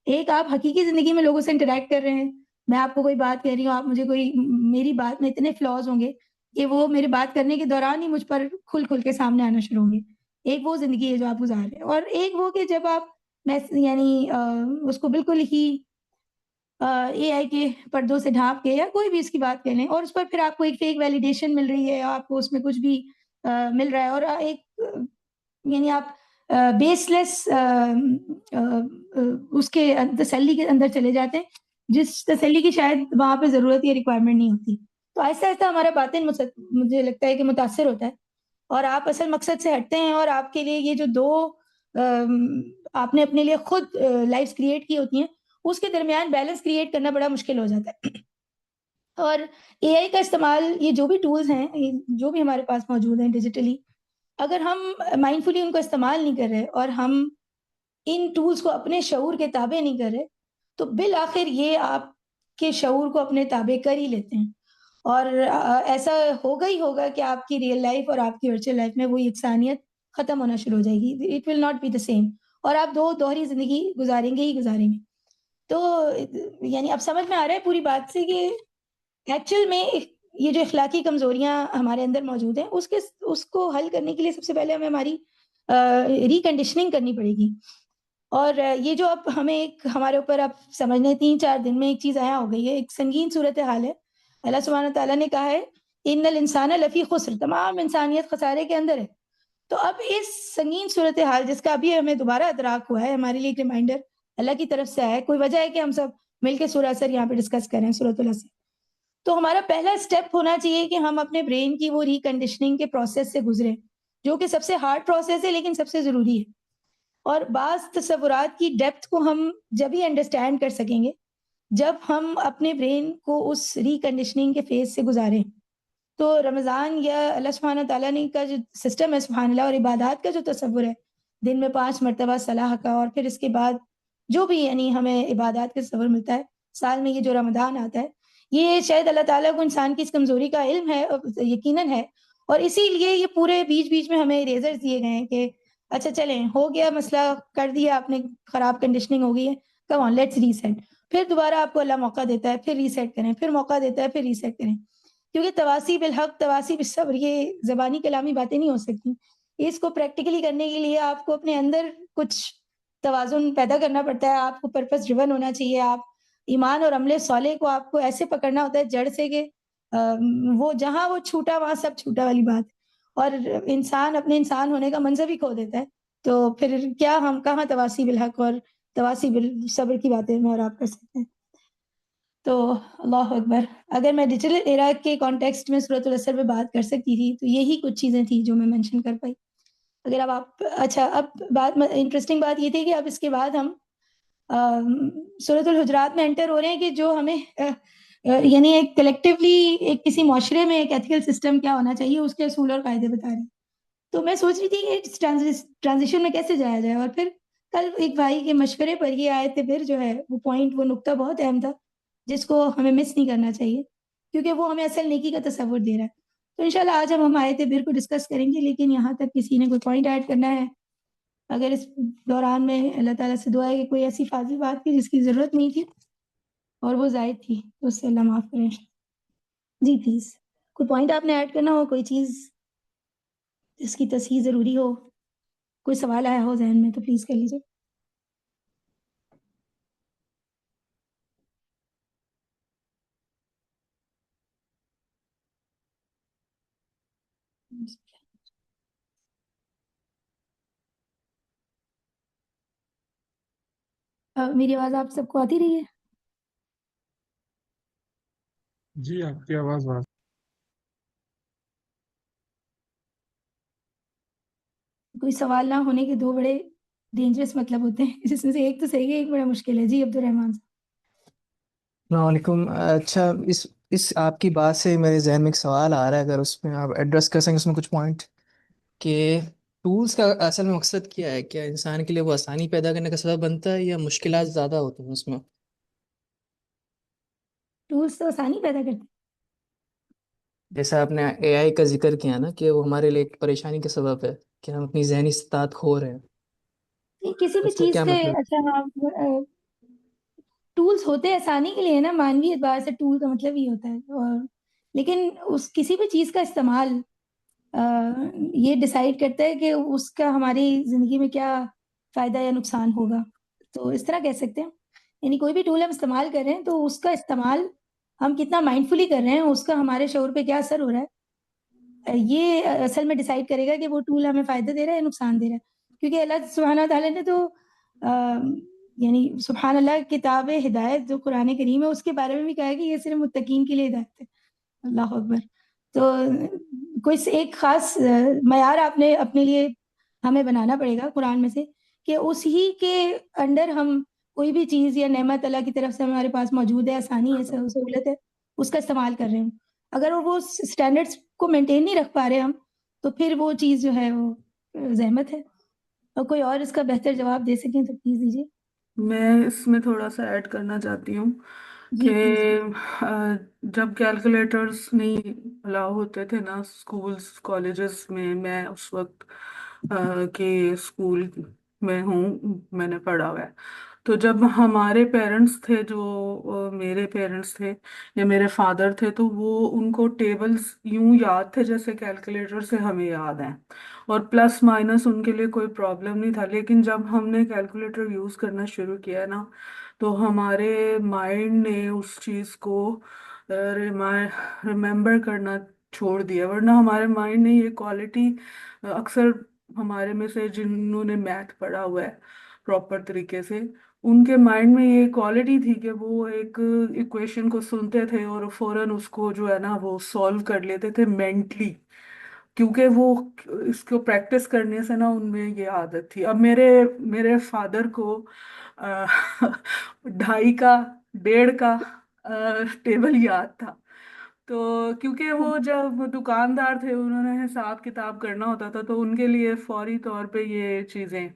Speaker 1: ایک آپ حقیقی زندگی میں لوگوں سے انٹریکٹ کر رہے ہیں، میں آپ کو کوئی بات کہہ رہی ہوں، آپ مجھے کوئی میری بات میں اتنے فلاز ہوں گے کہ وہ میرے بات کرنے کے دوران ہی مجھ پر کھل کے سامنے آنا شروع ہوں گے. ایک وہ زندگی ہے جو آپ گزار رہے ہیں، اور ایک وہ کہ جب آپ یعنی اس کو بالکل ہی اے آئی کے پردوں سے ڈھانپ کے یا کوئی بھی اس کی بات کہہ لیں اور اس پر پھر آپ کو ایک فیک ویلیڈیشن مل رہی ہے، آپ کو اس میں کچھ بھی مل رہا ہے اور ایک یعنی آپ بیس لیس اس کے تسلی کے اندر چلے جاتے ہیں، جس تسلی کی شاید وہاں پہ ضرورت یا ریکوائرمنٹ نہیں ہوتی. تو آہستہ آہستہ ہمارا باطن مجھے لگتا ہے کہ متاثر ہوتا ہے اور آپ اصل مقصد سے ہٹتے ہیں، اور آپ کے لیے یہ جو دو آپ نے اپنے لیے خود لائفز کریٹ کی ہوتی ہیں، اس کے درمیان بیلنس کریٹ کرنا بڑا مشکل ہو جاتا ہے. اور اے آئی کا استعمال، یہ جو بھی ٹولز ہیں، جو بھی ہمارے پاس موجود ہیں ڈیجیٹلی، اگر ہم مائنڈفلی ان کو استعمال نہیں کر رہے اور ہم ان ٹولز کو اپنے شعور کے تابع نہیں کر رہے، تو بالآخر یہ آپ کے شعور کو اپنے تابع کر ہی لیتے ہیں. اور ایسا ہوگا ہی ہوگا کہ آپ کی ریئل لائف اور آپ کی ورچوئل لائف میں وہ یکسانیت ختم ہونا شروع ہو جائے گی. It will not be the same, اور آپ دو دوہری زندگی گزاریں گے ہی گزاریں گے. تو یعنی اب سمجھ میں آ رہا ہے پوری بات سے کہ ایکچوئل میں یہ جو اخلاقی کمزوریاں ہمارے اندر موجود ہیں، اس کو حل کرنے کے لیے سب سے پہلے ہمیں ہماری ریکنڈیشننگ کرنی پڑے گی. اور یہ جو اب ہمیں ایک ہمارے اوپر اب سمجھنے 3-4 دن میں ایک چیز آیا ہو گئی ہے، ایک سنگین صورتحال ہے. اللہ سبحانہ تعالیٰ نے کہا ہے ان الانسان لفی خسر، تمام انسانیت خسارے کے اندر ہے. تو اب اس سنگین صورتحال جس کا ابھی ہمیں دوبارہ ادراک ہوا ہے، ہمارے لیے ایک ریمائنڈر اللہ کی طرف سے آیا ہے، کوئی وجہ ہے کہ ہم سب مل کے سورہ اثر یہاں پہ ڈسکس کریں، سورۃ العصر. تو ہمارا پہلا سٹیپ ہونا چاہیے کہ ہم اپنے برین کی وہ ریکنڈیشننگ کے پروسیس سے گزریں، جو کہ سب سے ہارڈ پروسیس ہے لیکن سب سے ضروری ہے. اور بعض تصورات کی ڈیپتھ کو ہم جب ہی انڈرسٹینڈ کر سکیں گے جب ہم اپنے برین کو اس ریکنڈیشننگ کے فیز سے گزاریں. تو رمضان یا اللہ سبحانہ تعالیٰ نے کا جو سسٹم ہے سبحان اللہ، اور عبادات کا جو تصور ہے، دن میں 5 مرتبہ صلاح کا، اور پھر اس کے بعد جو بھی یعنی ہمیں عبادات کا تصور ملتا ہے، سال میں یہ جو رمضان آتا ہے، یہ شاید اللہ تعالیٰ کو انسان کی اس کمزوری کا علم ہے، یقیناً ہے. اور اسی لیے یہ پورے بیچ بیچ میں ہمیں اریزرز دیے گئے ہیں کہ اچھا چلیں، ہو گیا مسئلہ، کر دیا آپ نے، خراب کنڈیشننگ ہو گئی ہے، کم آن لیٹس ریسیٹ. پھر دوبارہ آپ کو اللہ موقع دیتا ہے، پھر ریسیٹ کریں، پھر موقع دیتا ہے، پھر ریسیٹ کریں. کیونکہ تواصی بالحق، تواصی بالصبر، یہ زبانی کلامی باتیں نہیں ہو سکتی. اس کو پریکٹیکلی کرنے کے لیے آپ کو اپنے اندر کچھ توازن پیدا کرنا پڑتا ہے. آپ کو پرپس ڈریون ہونا چاہیے. آپ ایمان اور عمل صالح کو آپ کو ایسے پکڑنا ہوتا ہے جڑ سے کہ وہ جہاں وہ چھوٹا وہاں سب چھوٹا والی بات. اور انسان اپنے انسان ہونے کا منظر بھی کھو دیتا ہے. تو پھر کیا ہم کہاں تواصی بالحق اور تواصی بالصبر کی باتیں میں اور آپ کر سکتے ہیں. تو اللہ اکبر، اگر میں ڈیجیٹل ایرا کے کانٹیکسٹ میں سورۃ العصر پہ بات کر سکتی تھی تو یہی کچھ چیزیں تھیں جو میں مینشن کر پائی. اگر اب آپ اچھا، اب بات انٹرسٹنگ بات یہ تھی کہ اب اس کے بعد ہم سورۃ الحجرات میں انٹر ہو رہے ہیں کہ جو ہمیں یعنی ایک کلیکٹیولی ایک کسی معاشرے میں ایک ایتھیکل سسٹم کیا ہونا چاہیے، اس کے اصول اور قاعدے بتا رہے ہیں. تو میں سوچ رہی تھی کہ اس ٹرانزیشن میں کیسے جایا جائے، اور پھر کل ایک بھائی کے مشورے پر یہ آئے تھے، پھر جو ہے وہ پوائنٹ، وہ نقطہ بہت اہم تھا جس کو ہمیں مس نہیں کرنا چاہیے، کیونکہ وہ ہمیں اصل نیکی کا تصور دے رہا ہے. تو انشاءاللہ آج ہم آیت بر کو ڈسکس کریں گے، لیکن یہاں تک کسی نے کوئی پوائنٹ ایڈ کرنا ہے؟ اگر اس دوران میں اللہ تعالیٰ سے دعا ہے کہ کوئی ایسی فاضل بات تھی جس کی ضرورت نہیں تھی اور وہ زائد تھی تو اس سے اللہ معاف کریں. جی پلیز، کوئی پوائنٹ آپ نے ایڈ کرنا ہو، کوئی چیز جس کی تصحیح ضروری ہو، کوئی سوال آیا ہو ذہن میں تو پلیز کر لیجیے. میری آواز آپ سب کو آتی رہی ہے؟
Speaker 2: جی آپ کی آواز بات
Speaker 1: کوئی سوال نہ ہونے کے دو بڑے ڈینجرس مطلب ہوتے ہیں، جس میں سے ایک تو صحیح ہے، ایک بڑا مشکل ہے. جی عبدالرحمان صاحب.
Speaker 3: السلام علیکم. اچھا، اس آپ کی بات سے میرے ذہن میں ایک سوال آ رہا ہے، اگر اس میں آپ ایڈریس کر سکیں اس میں کچھ پوائنٹ، کہ ٹولز کا اصل میں مقصد کیا ہے؟ کیا انسان کے لیے وہ آسانی پیدا کرنے کا سبب بنتا ہے یا مشکلات زیادہ ہوتی ہیں اس میں؟
Speaker 1: ٹولس تو آسانی پیدا کرتے ہیں.
Speaker 3: جیسا آپ نے اے آئی کا ذکر کیا نا کہ وہ ہمارے لیے ایک پریشانی کا سبب ہے کہ ہم اپنی ذہنی استعداد کھو رہے ہیں.
Speaker 1: کسی بھی
Speaker 3: اس کا
Speaker 1: چیز
Speaker 3: کیا
Speaker 1: کے
Speaker 3: مطلب؟
Speaker 1: اچھا ٹولس ہوتے ہیں آسانی کے لیے نا، مانوی اعتبار سے ٹول کا مطلب ہی ہوتا ہے، اور لیکن اس کسی بھی چیز کا استعمال یہ ڈیسائیڈ کرتا ہے کہ اس کا ہماری زندگی میں کیا فائدہ یا نقصان ہوگا. تو اس طرح کہہ سکتے ہیں، یعنی کوئی بھی ٹول ہم استعمال کر رہے ہیں تو اس کا استعمال ہم کتنا مائنڈفلی کر رہے ہیں، اس کا ہمارے شعور پہ کیا اثر ہو رہا ہے، یہ اصل میں ڈیسائیڈ کرے گا کہ وہ ٹول ہمیں فائدہ دے رہا ہے یا نقصان دے رہا ہے. کیونکہ اللہ سبحانہ تعالیٰ نے تو یعنی سبحان اللہ کتاب ہدایت جو قرآن کریم ہے اس کے بارے میں بھی کہا ہے کہ یہ صرف متقین کے لیے ہدایت ہے. اللہ اکبر. تو کوئی ایک خاص معیار آپ نے اپنے لیے ہمیں بنانا پڑے گا قرآن میں سے، کہ اس ہی کے انڈر ہم کوئی بھی چیز یا نعمت اللہ کی طرف سے ہمارے پاس موجود ہے، آسانی ہے، سہولت ہے، اس کا استعمال کر رہے ہیں. اگر وہ اسٹینڈرڈس کو مینٹین نہیں رکھ پا رہے ہم، تو پھر وہ چیز جو ہے وہ زحمت ہے. اور کوئی اور اس کا بہتر جواب دے سکیں تو پلیز دیجیے.
Speaker 2: میں اس میں تھوڑا سا ایڈ کرنا چاہتی ہوں
Speaker 1: جی
Speaker 2: کہ
Speaker 1: پلیز.
Speaker 2: جب کیلکولیٹرز نہیں الاؤ ہوتے تھے نا اسکولز کالجز میں اس وقت کے اسکول میں ہوں، میں نے پڑھا ہوا ہے. تو جب ہمارے پیرنٹس تھے، جو میرے پیرنٹس تھے یا میرے فادر تھے، تو وہ ان کو ٹیبلز یوں یاد تھے جیسے کیلکولیٹر سے ہمیں یاد ہیں، اور پلس مائنس ان کے لیے کوئی پرابلم نہیں تھا. لیکن جب ہم نے کیلکولیٹر یوز کرنا شروع کیا نا، تو ہمارے مائنڈ نے اس چیز کو ریممبر کرنا چھوڑ دیا. ورنہ ہمارے مائنڈ نے یہ کوالٹی، اکثر ہمارے میں سے جنہوں نے میتھ پڑھا ہوا ہے پراپر طریقے سے، ان کے مائنڈ میں یہ کوالٹی تھی کہ وہ ایک ایکویشن کو سنتے تھے اور فوراً اس کو جو ہے نا وہ سولو کر لیتے تھے مینٹلی، کیونکہ وہ اس کو پریکٹس کرنے سے نا ان میں یہ عادت تھی. اب میرے فادر کو 2.5 کا 1.5 کا ٹیبل یاد تھا. تو کیونکہ وہ جب دکاندار تھے، انہوں نے حساب کتاب کرنا ہوتا تھا، تو ان کے لیے فوری طور پہ یہ چیزیں،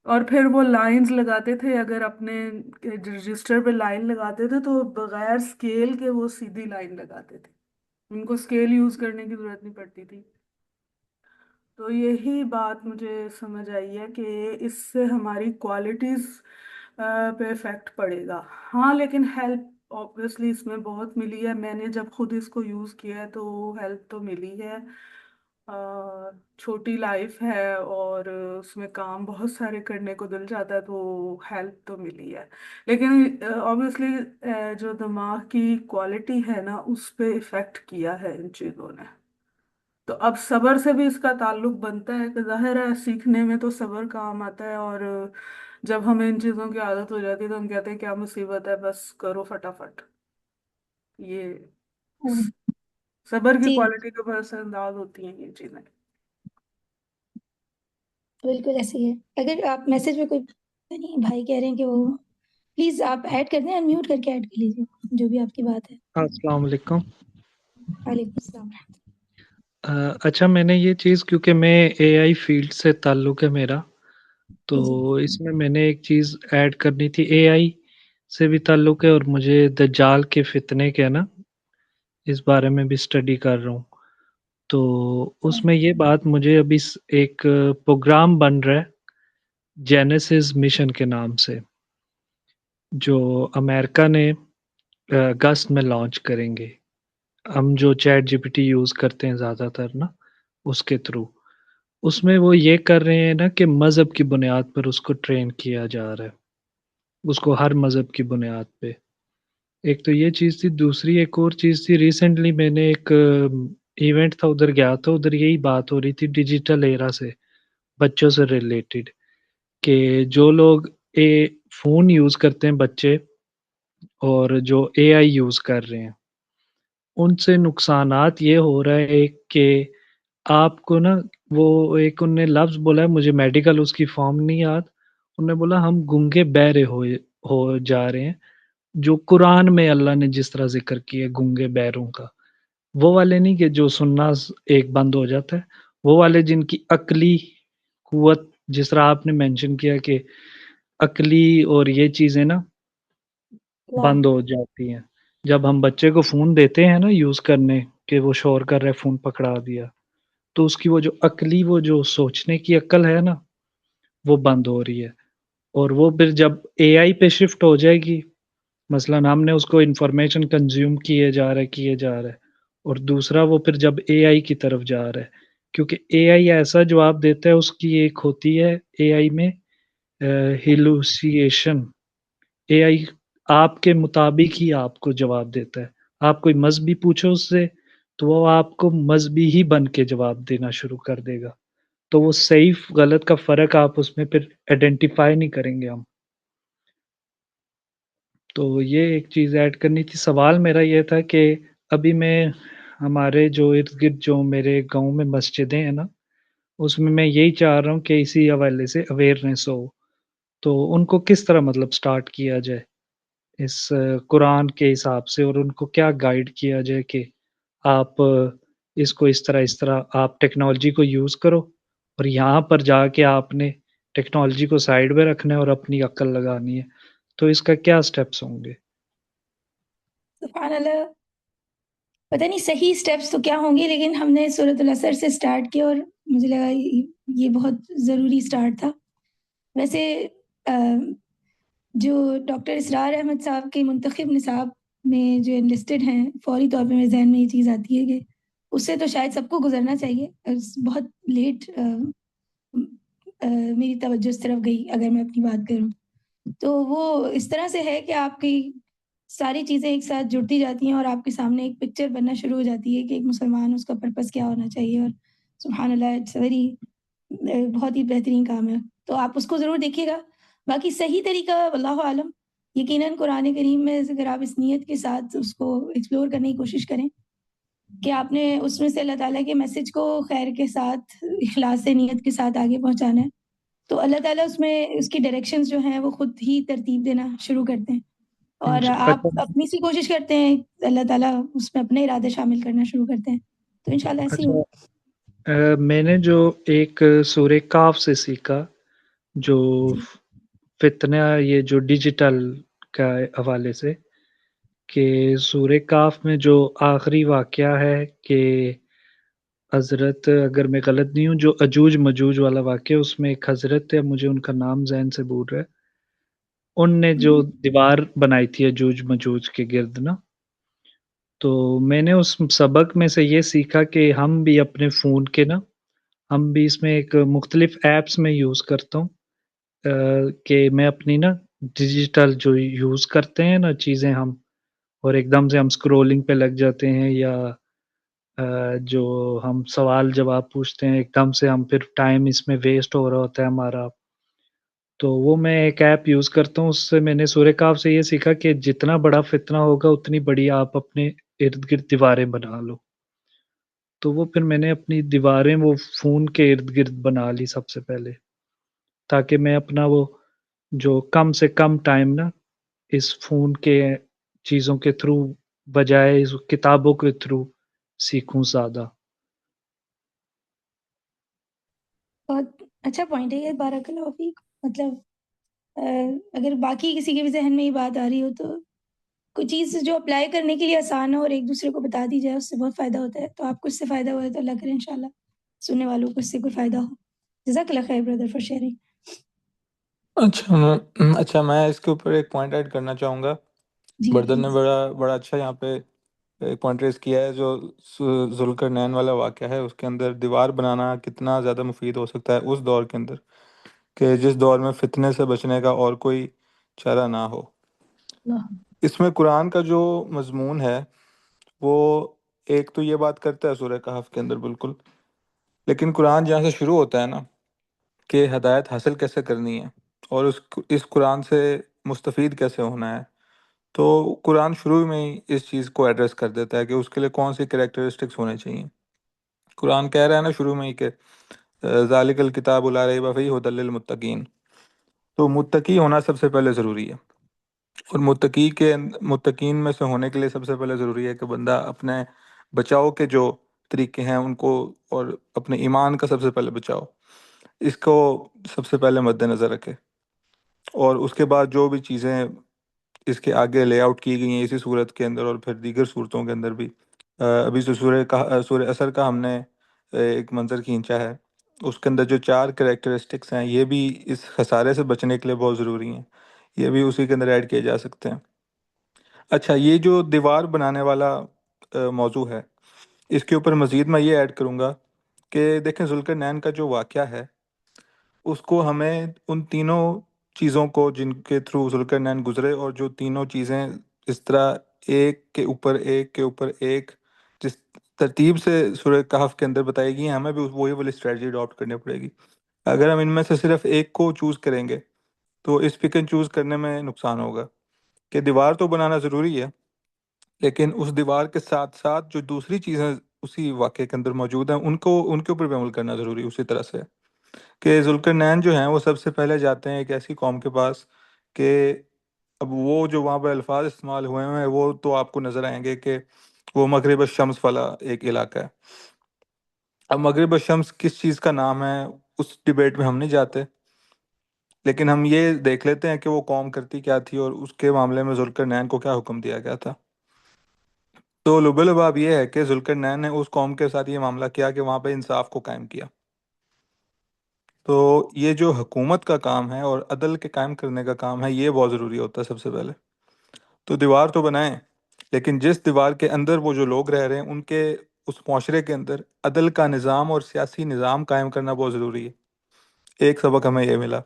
Speaker 2: اور پھر وہ لائنز لگاتے تھے. اگر اپنے رجسٹر پہ لائن لگاتے تھے تو بغیر اسکیل کے وہ سیدھی لائن لگاتے تھے، ان کو اسکیل یوز کرنے کی ضرورت نہیں پڑتی تھی. تو یہی بات مجھے سمجھ آئی ہے کہ اس سے ہماری کوالٹیز پہ افیکٹ پڑے گا. ہاں لیکن ہیلپ obviously اس میں بہت ملی ہے. میں نے جب خود اس کو یوز کیا ہے تو ہیلپ تو ملی ہے. چھوٹی لائف ہے اور اس میں کام بہت سارے کرنے کو دل جاتا ہے، تو ہیلپ تو ملی ہے. لیکن obviously جو دماغ کی کوالٹی ہے نا اس پہ افیکٹ کیا ہے ان چیزوں نے. تو اب صبر سے بھی اس کا تعلق بنتا ہے کہ ظاہر ہے سیکھنے میں تو صبر کام آتا ہے، اور جب ہمیں ان چیزوں کی عادت ہو جاتی ہے تو ہم کہتے ہیں کیا مصیبت ہے، بس کرو فٹافٹ. یہ صبر کی
Speaker 1: جی
Speaker 2: کوالٹی کے اوپر اثر انداز ہوتی ہیں یہ چیزیں.
Speaker 1: بالکل ایسے ہی ہے. اگر آپ میسج میں کوئی نہیں بھائی کہہ رہے ہیں کہ وہ پلیز آپ ایڈ کر دیں، انمیوٹ کر کے ایڈ کر لیجیے جو بھی آپ کی بات ہے.
Speaker 4: السلام علیکم.
Speaker 1: وعلیکم السلام.
Speaker 4: اچھا، میں نے یہ چیز، کیونکہ میں اے آئی فیلڈ سے تعلق ہے میرا، تو
Speaker 1: جی
Speaker 4: اس میں نے ایک چیز ایڈ کرنی تھی. اے آئی سے بھی تعلق ہے اور مجھے دجال کے فتنے کے نا اس بارے میں بھی اسٹڈی کر رہا ہوں. تو اس میں یہ بات مجھے ابھی ایک پروگرام بن رہا ہے جینیسس مشن کے نام سے، جو امریکہ نے اگست میں لانچ کریں گے. ہم جو ChatGPT use کرتے ہیں زیادہ تر نا، اس کے تھرو اس میں وہ یہ کر رہے ہیں نا کہ مذہب کی بنیاد پر اس کو ٹرین کیا جا رہا ہے، اس کو ہر مذہب کی بنیاد پہ. ایک تو یہ چیز تھی. دوسری ایک اور چیز تھی، ریسنٹلی میں نے ایک ایونٹ تھا ادھر گیا تھا، ادھر یہی بات ہو رہی تھی ڈیجیٹل ایرا سے، بچوں سے ریلیٹڈ، کہ جو لوگ فون یوز کرتے ہیں بچے اور جو اے آئی یوز کر رہے ہیں، ان سے نقصانات یہ ہو رہا ہے ایک کہ آپ کو نا، وہ ایک ان نے لفظ بولا ہے، مجھے میڈیکل اس کی فارم نہیں یاد، انہوں نے بولا ہم گنگے بہرے ہو جا رہے ہیں، جو قرآن میں اللہ نے جس طرح ذکر کیا ہے گنگے بہروں کا، وہ والے نہیں کہ جو سننا ایک بند ہو جاتا ہے، وہ والے جن کی عقلی قوت، جس طرح آپ نے مینشن کیا کہ عقلی اور یہ چیزیں نا بند ہو جاتی ہیں جب ہم بچے کو فون دیتے ہیں نا یوز کرنے، کہ وہ شور کر رہے فون پکڑا دیا، تو اس کی وہ جو عقلی، وہ جو سوچنے کی عقل ہے نا، وہ بند ہو رہی ہے، اور وہ پھر جب اے آئی پہ شفٹ ہو جائے گی، مثلا ہم نے اس کو انفارمیشن کنزیوم کیے جا رہا ہے، اور دوسرا وہ پھر جب اے آئی کی طرف جا رہا ہے، کیونکہ اے آئی ایسا جواب دیتا ہے، اس کی ایک ہوتی ہے اے آئی میں ہیلوسیشن، اے آئی آپ کے مطابق ہی آپ کو جواب دیتا ہے، آپ کوئی مذہبی پوچھو اس سے تو وہ آپ کو مذہبی ہی بن کے جواب دینا شروع کر دے گا، تو وہ صحیح غلط کا فرق آپ اس میں پھر آئیڈینٹیفائی نہیں کریں گے ہم۔ تو یہ ایک چیز ایڈ کرنی تھی۔ سوال میرا یہ تھا کہ ابھی میں ہمارے جو ارد گرد جو میرے گاؤں میں مسجدیں ہیں نا، اس میں یہی چاہ رہا ہوں کہ اسی حوالے سے اویئرنیس ہو، تو ان کو کس طرح مطلب سٹارٹ کیا جائے اس قرآن کے حساب سے، اور ان کو کیا گائیڈ کیا جائے کہ آپ اس کو اس طرح آپ ٹیکنالوجی کو یوز کرو، اور یہاں پر جا کے آپ نے ٹیکنالوجی کو سائیڈ میں رکھنا ہے اور اپنی عقل لگانی ہے، تو اس کا کیا سٹیپس ہوں گے؟
Speaker 1: سبحان اللہ، پتہ نہیں صحیح سٹیپس تو کیا ہوں گے، لیکن ہم نے سورۃ العصر سے سٹارٹ کیا اور مجھے لگا یہ بہت ضروری سٹارٹ تھا۔ ویسے جو ڈاکٹر اسرار احمد صاحب کے منتخب نصاب میں جو انلسٹڈ ہیں، فوری طور پہ میرے ذہن میں یہ چیز آتی ہے کہ اس سے تو شاید سب کو گزرنا چاہیے۔ بہت لیٹ میری توجہ اس طرف گئی، اگر میں اپنی بات کروں تو وہ اس طرح سے ہے کہ آپ کی ساری چیزیں ایک ساتھ جڑتی جاتی ہیں اور آپ کے سامنے ایک پکچر بننا شروع ہو جاتی ہے کہ ایک مسلمان، اس کا پرپس کیا ہونا چاہیے، اور سبحان اللہ اٹس ویری بہت ہی بہترین کام ہے، تو آپ اس کو ضرور دیکھیے گا۔ باقی صحیح طریقہ واللہ عالم، یقیناً قرآن کریم میں اگر آپ اس نیت کے ساتھ اس کو ایکسپلور کرنے کی کوشش کریں کہ آپ نے اس میں سے اللہ تعالیٰ کے میسج کو خیر کے ساتھ، اخلاص سے، نیت کے ساتھ آگے پہنچانا ہے، تو اللہ تعالیٰ اس میں اس کی ڈائریکشنز جو ہیں وہ خود ہی ترتیب دینا شروع کرتے ہیں، اور آپ
Speaker 4: اچھا
Speaker 1: اپنی سی کوشش کرتے ہیں، اللہ تعالیٰ اس میں اپنے ارادے شامل کرنا شروع کرتے ہیں، تو انشاءاللہ ایسے ہی
Speaker 4: اچھا،
Speaker 1: ہوگا۔
Speaker 4: میں نے جو ایک سورہ کاف سے سیکھا، جو فتنہ، یہ جو ڈیجیٹل کا حوالے سے، کہ سورہ کاف میں جو آخری واقعہ ہے کہ حضرت، اگر میں غلط نہیں ہوں، جو اجوج مجوج والا واقعہ، اس میں ایک حضرت ہے، مجھے ان کا نام ذہن سے بھول رہا ہے، ان نے جو دیوار بنائی تھی اجوج مجوج کے گرد نا، تو میں نے اس سبق میں سے یہ سیکھا کہ ہم بھی اپنے فون کے نا، ہم بھی اس میں ایک مختلف ایپس میں یوز کرتا ہوں، کہ میں اپنی نا ڈیجیٹل جو یوز کرتے ہیں نا چیزیں ہم، اور ایک دم سے ہم اسکرولنگ پہ لگ جاتے ہیں، یا جو ہم سوال جواب پوچھتے ہیں، ایک دم سے ہم پھر ٹائم اس میں ویسٹ ہو رہا ہوتا ہے ہمارا، تو وہ میں ایک ایپ یوز کرتا ہوں، اس سے میں نے سورہ کاف سے یہ سیکھا کہ جتنا بڑا فتنہ ہوگا اتنی بڑی آپ اپنے ارد گرد دیواریں بنا لو، تو وہ پھر میں نے اپنی دیواریں وہ فون کے ارد گرد بنا لی سب سے پہلے، تاکہ میں اپنا وہ جو کم سے کم ٹائم نا اس فون کے چیزوں کے تھرو بجائے اس کتابوں کے تھرو سیکھوں زیادہ۔
Speaker 1: بہت اچھا پوائنٹ ہے یہ، بارک اللہ فیک۔ مطلب اگر باقی کسی کے بھی ذہن میں یہ بات آ رہی ہو تو کوئی چیز جو اپلائی کرنے کے لیے آسان ہو اور ایک دوسرے کو بتا دی جائے، اس سے بہت فائدہ ہوتا ہے، تو آپ کو اس سے فائدہ ہوا ہے تو اللہ کرے انشاءاللہ سننے والوں کو اس سے کوئی فائدہ ہو۔ جزاک اللہ خیر بردر فار شیئرنگ۔
Speaker 5: اچھا میں اس کے اوپر ایک پوائنٹ ایڈ کرنا چاہوں گا۔
Speaker 1: جی
Speaker 5: بردر نے
Speaker 1: پلیز۔
Speaker 5: بڑا اچھا یہاں پہ ایک پوائنٹ ریز کیا ہے، جو ذوالقرنین والا واقعہ ہے، اس کے اندر دیوار بنانا کتنا زیادہ مفید ہو سکتا ہے اس دور کے اندر، کہ جس دور میں فتنے سے بچنے کا اور کوئی چارہ نہ ہو۔
Speaker 1: اللہ۔
Speaker 5: اس میں قرآن کا جو مضمون ہے وہ ایک تو یہ بات کرتا ہے سورہ کہف کے اندر بالکل، لیکن قرآن جہاں سے شروع ہوتا ہے نا کہ ہدایت حاصل کیسے کرنی ہے اور اس قرآن سے مستفید کیسے ہونا ہے، تو قرآن شروع میں ہی اس چیز کو ایڈریس کر دیتا ہے کہ اس کے لیے کون سی کریکٹرسٹکس ہونے چاہیے۔ قرآن کہہ رہا ہے نا شروع میں ہی کہ ذالک الکتاب لا ریب فیہ ھدی للمتقین، تو متقی ہونا سب سے پہلے ضروری ہے، اور متقین میں سے ہونے کے لیے سب سے پہلے ضروری ہے کہ بندہ اپنے بچاؤ کے جو طریقے ہیں ان کو، اور اپنے ایمان کا سب سے پہلے بچاؤ، اس کو سب سے پہلے مد نظر رکھے، اور اس کے بعد جو بھی چیزیں اس کے آگے لے آؤٹ کی گئی ہیں اسی صورت کے اندر اور پھر دیگر صورتوں کے اندر بھی، ابھی جو سورہ اثر کا ہم نے ایک منظر کھینچا ہے، اس کے اندر جو 4 کریکٹرسٹکس ہیں یہ بھی اس خسارے سے بچنے کے لیے بہت ضروری ہیں، یہ بھی اسی کے اندر ایڈ کیے جا سکتے ہیں۔ اچھا، یہ جو دیوار بنانے والا موضوع ہے، اس کے اوپر مزید میں یہ ایڈ کروں گا کہ دیکھیں ذوالقرنین کا جو واقعہ ہے اس کو ہمیں ان تینوں چیزوں کو جن کے تھرو ذوالقرنین گزرے، اور جو تینوں چیزیں اس طرح ایک کے اوپر ایک کے اوپر ایک جس ترتیب سے سورہ کہف کے اندر بتائی گئی ہیں، ہمیں بھی وہی والی اسٹریٹجی اڈاپٹ کرنی پڑے گی۔ اگر ہم ان میں سے صرف ایک کو چوز کریں گے تو اس پک اینڈ چوز کرنے میں نقصان ہوگا، کہ دیوار تو بنانا ضروری ہے لیکن اس دیوار کے ساتھ ساتھ جو دوسری چیزیں اسی واقعے کے اندر موجود ہیں ان کے اوپر بھی عمل کرنا ضروری ہے اسی طرح سے، کہ ذوالقرنین جو ہیں وہ سب سے پہلے جاتے ہیں ایک ایسی قوم کے پاس کہ اب وہ جو وہاں پہ الفاظ استعمال ہوئے ہیں وہ تو آپ کو نظر آئیں گے کہ وہ مغرب الشمس والا ایک علاقہ ہے۔ اب مغرب الشمس کس چیز کا نام ہے اس ڈیبیٹ میں ہم نہیں جاتے، لیکن ہم یہ دیکھ لیتے ہیں کہ وہ قوم کرتی کیا تھی اور اس کے معاملے میں ذوالقرنین کو کیا حکم دیا گیا تھا۔ تو لب لباب یہ ہے کہ ذوالقرنین نے اس قوم کے ساتھ یہ معاملہ کیا کہ وہاں پہ انصاف کو قائم کیا۔ تو یہ جو حکومت کا کام ہے اور عدل کے قائم کرنے کا کام ہے یہ بہت ضروری ہوتا ہے سب سے پہلے۔ تو دیوار تو بنائیں، لیکن جس دیوار کے اندر وہ جو لوگ رہ رہے ہیں ان کے اس معاشرے کے اندر عدل کا نظام اور سیاسی نظام قائم کرنا بہت ضروری ہے۔ ایک سبق ہمیں یہ ملا۔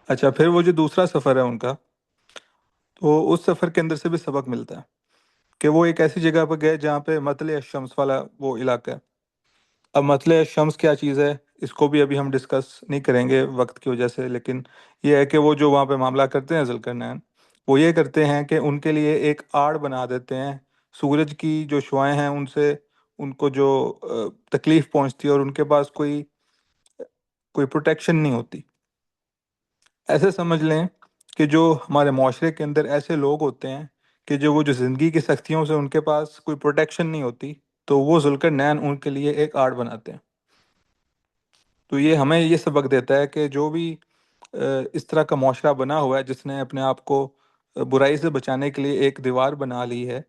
Speaker 5: اچھا، پھر وہ جو دوسرا سفر ہے ان کا، تو اس سفر کے اندر سے بھی سبق ملتا ہے کہ وہ ایک ایسی جگہ پہ گئے جہاں پہ مطلع الشمس والا وہ علاقہ ہے۔ اب مطلع الشمس کیا چیز ہے اس کو بھی ابھی ہم ڈسکس نہیں کریں گے وقت کی وجہ سے، لیکن یہ ہے کہ وہ جو وہاں پہ معاملہ کرتے ہیں ذوالقرنین، وہ یہ کرتے ہیں کہ ان کے لیے ایک آڑ بنا دیتے ہیں، سورج کی جو شعائیں ہیں ان سے ان کو جو تکلیف پہنچتی ہے اور ان کے پاس کوئی پروٹیکشن نہیں ہوتی۔ ایسے سمجھ لیں کہ جو ہمارے معاشرے کے اندر ایسے لوگ ہوتے ہیں کہ جو زندگی کی سختیوں سے ان کے پاس کوئی پروٹیکشن نہیں ہوتی، تو وہ ذوالقرنین ان کے لیے ایک آڑ بناتے ہیں۔ تو یہ ہمیں یہ سبق دیتا ہے کہ جو بھی اس طرح کا معاشرہ بنا ہوا ہے جس نے اپنے آپ کو برائی سے بچانے کے لیے ایک دیوار بنا لی ہے،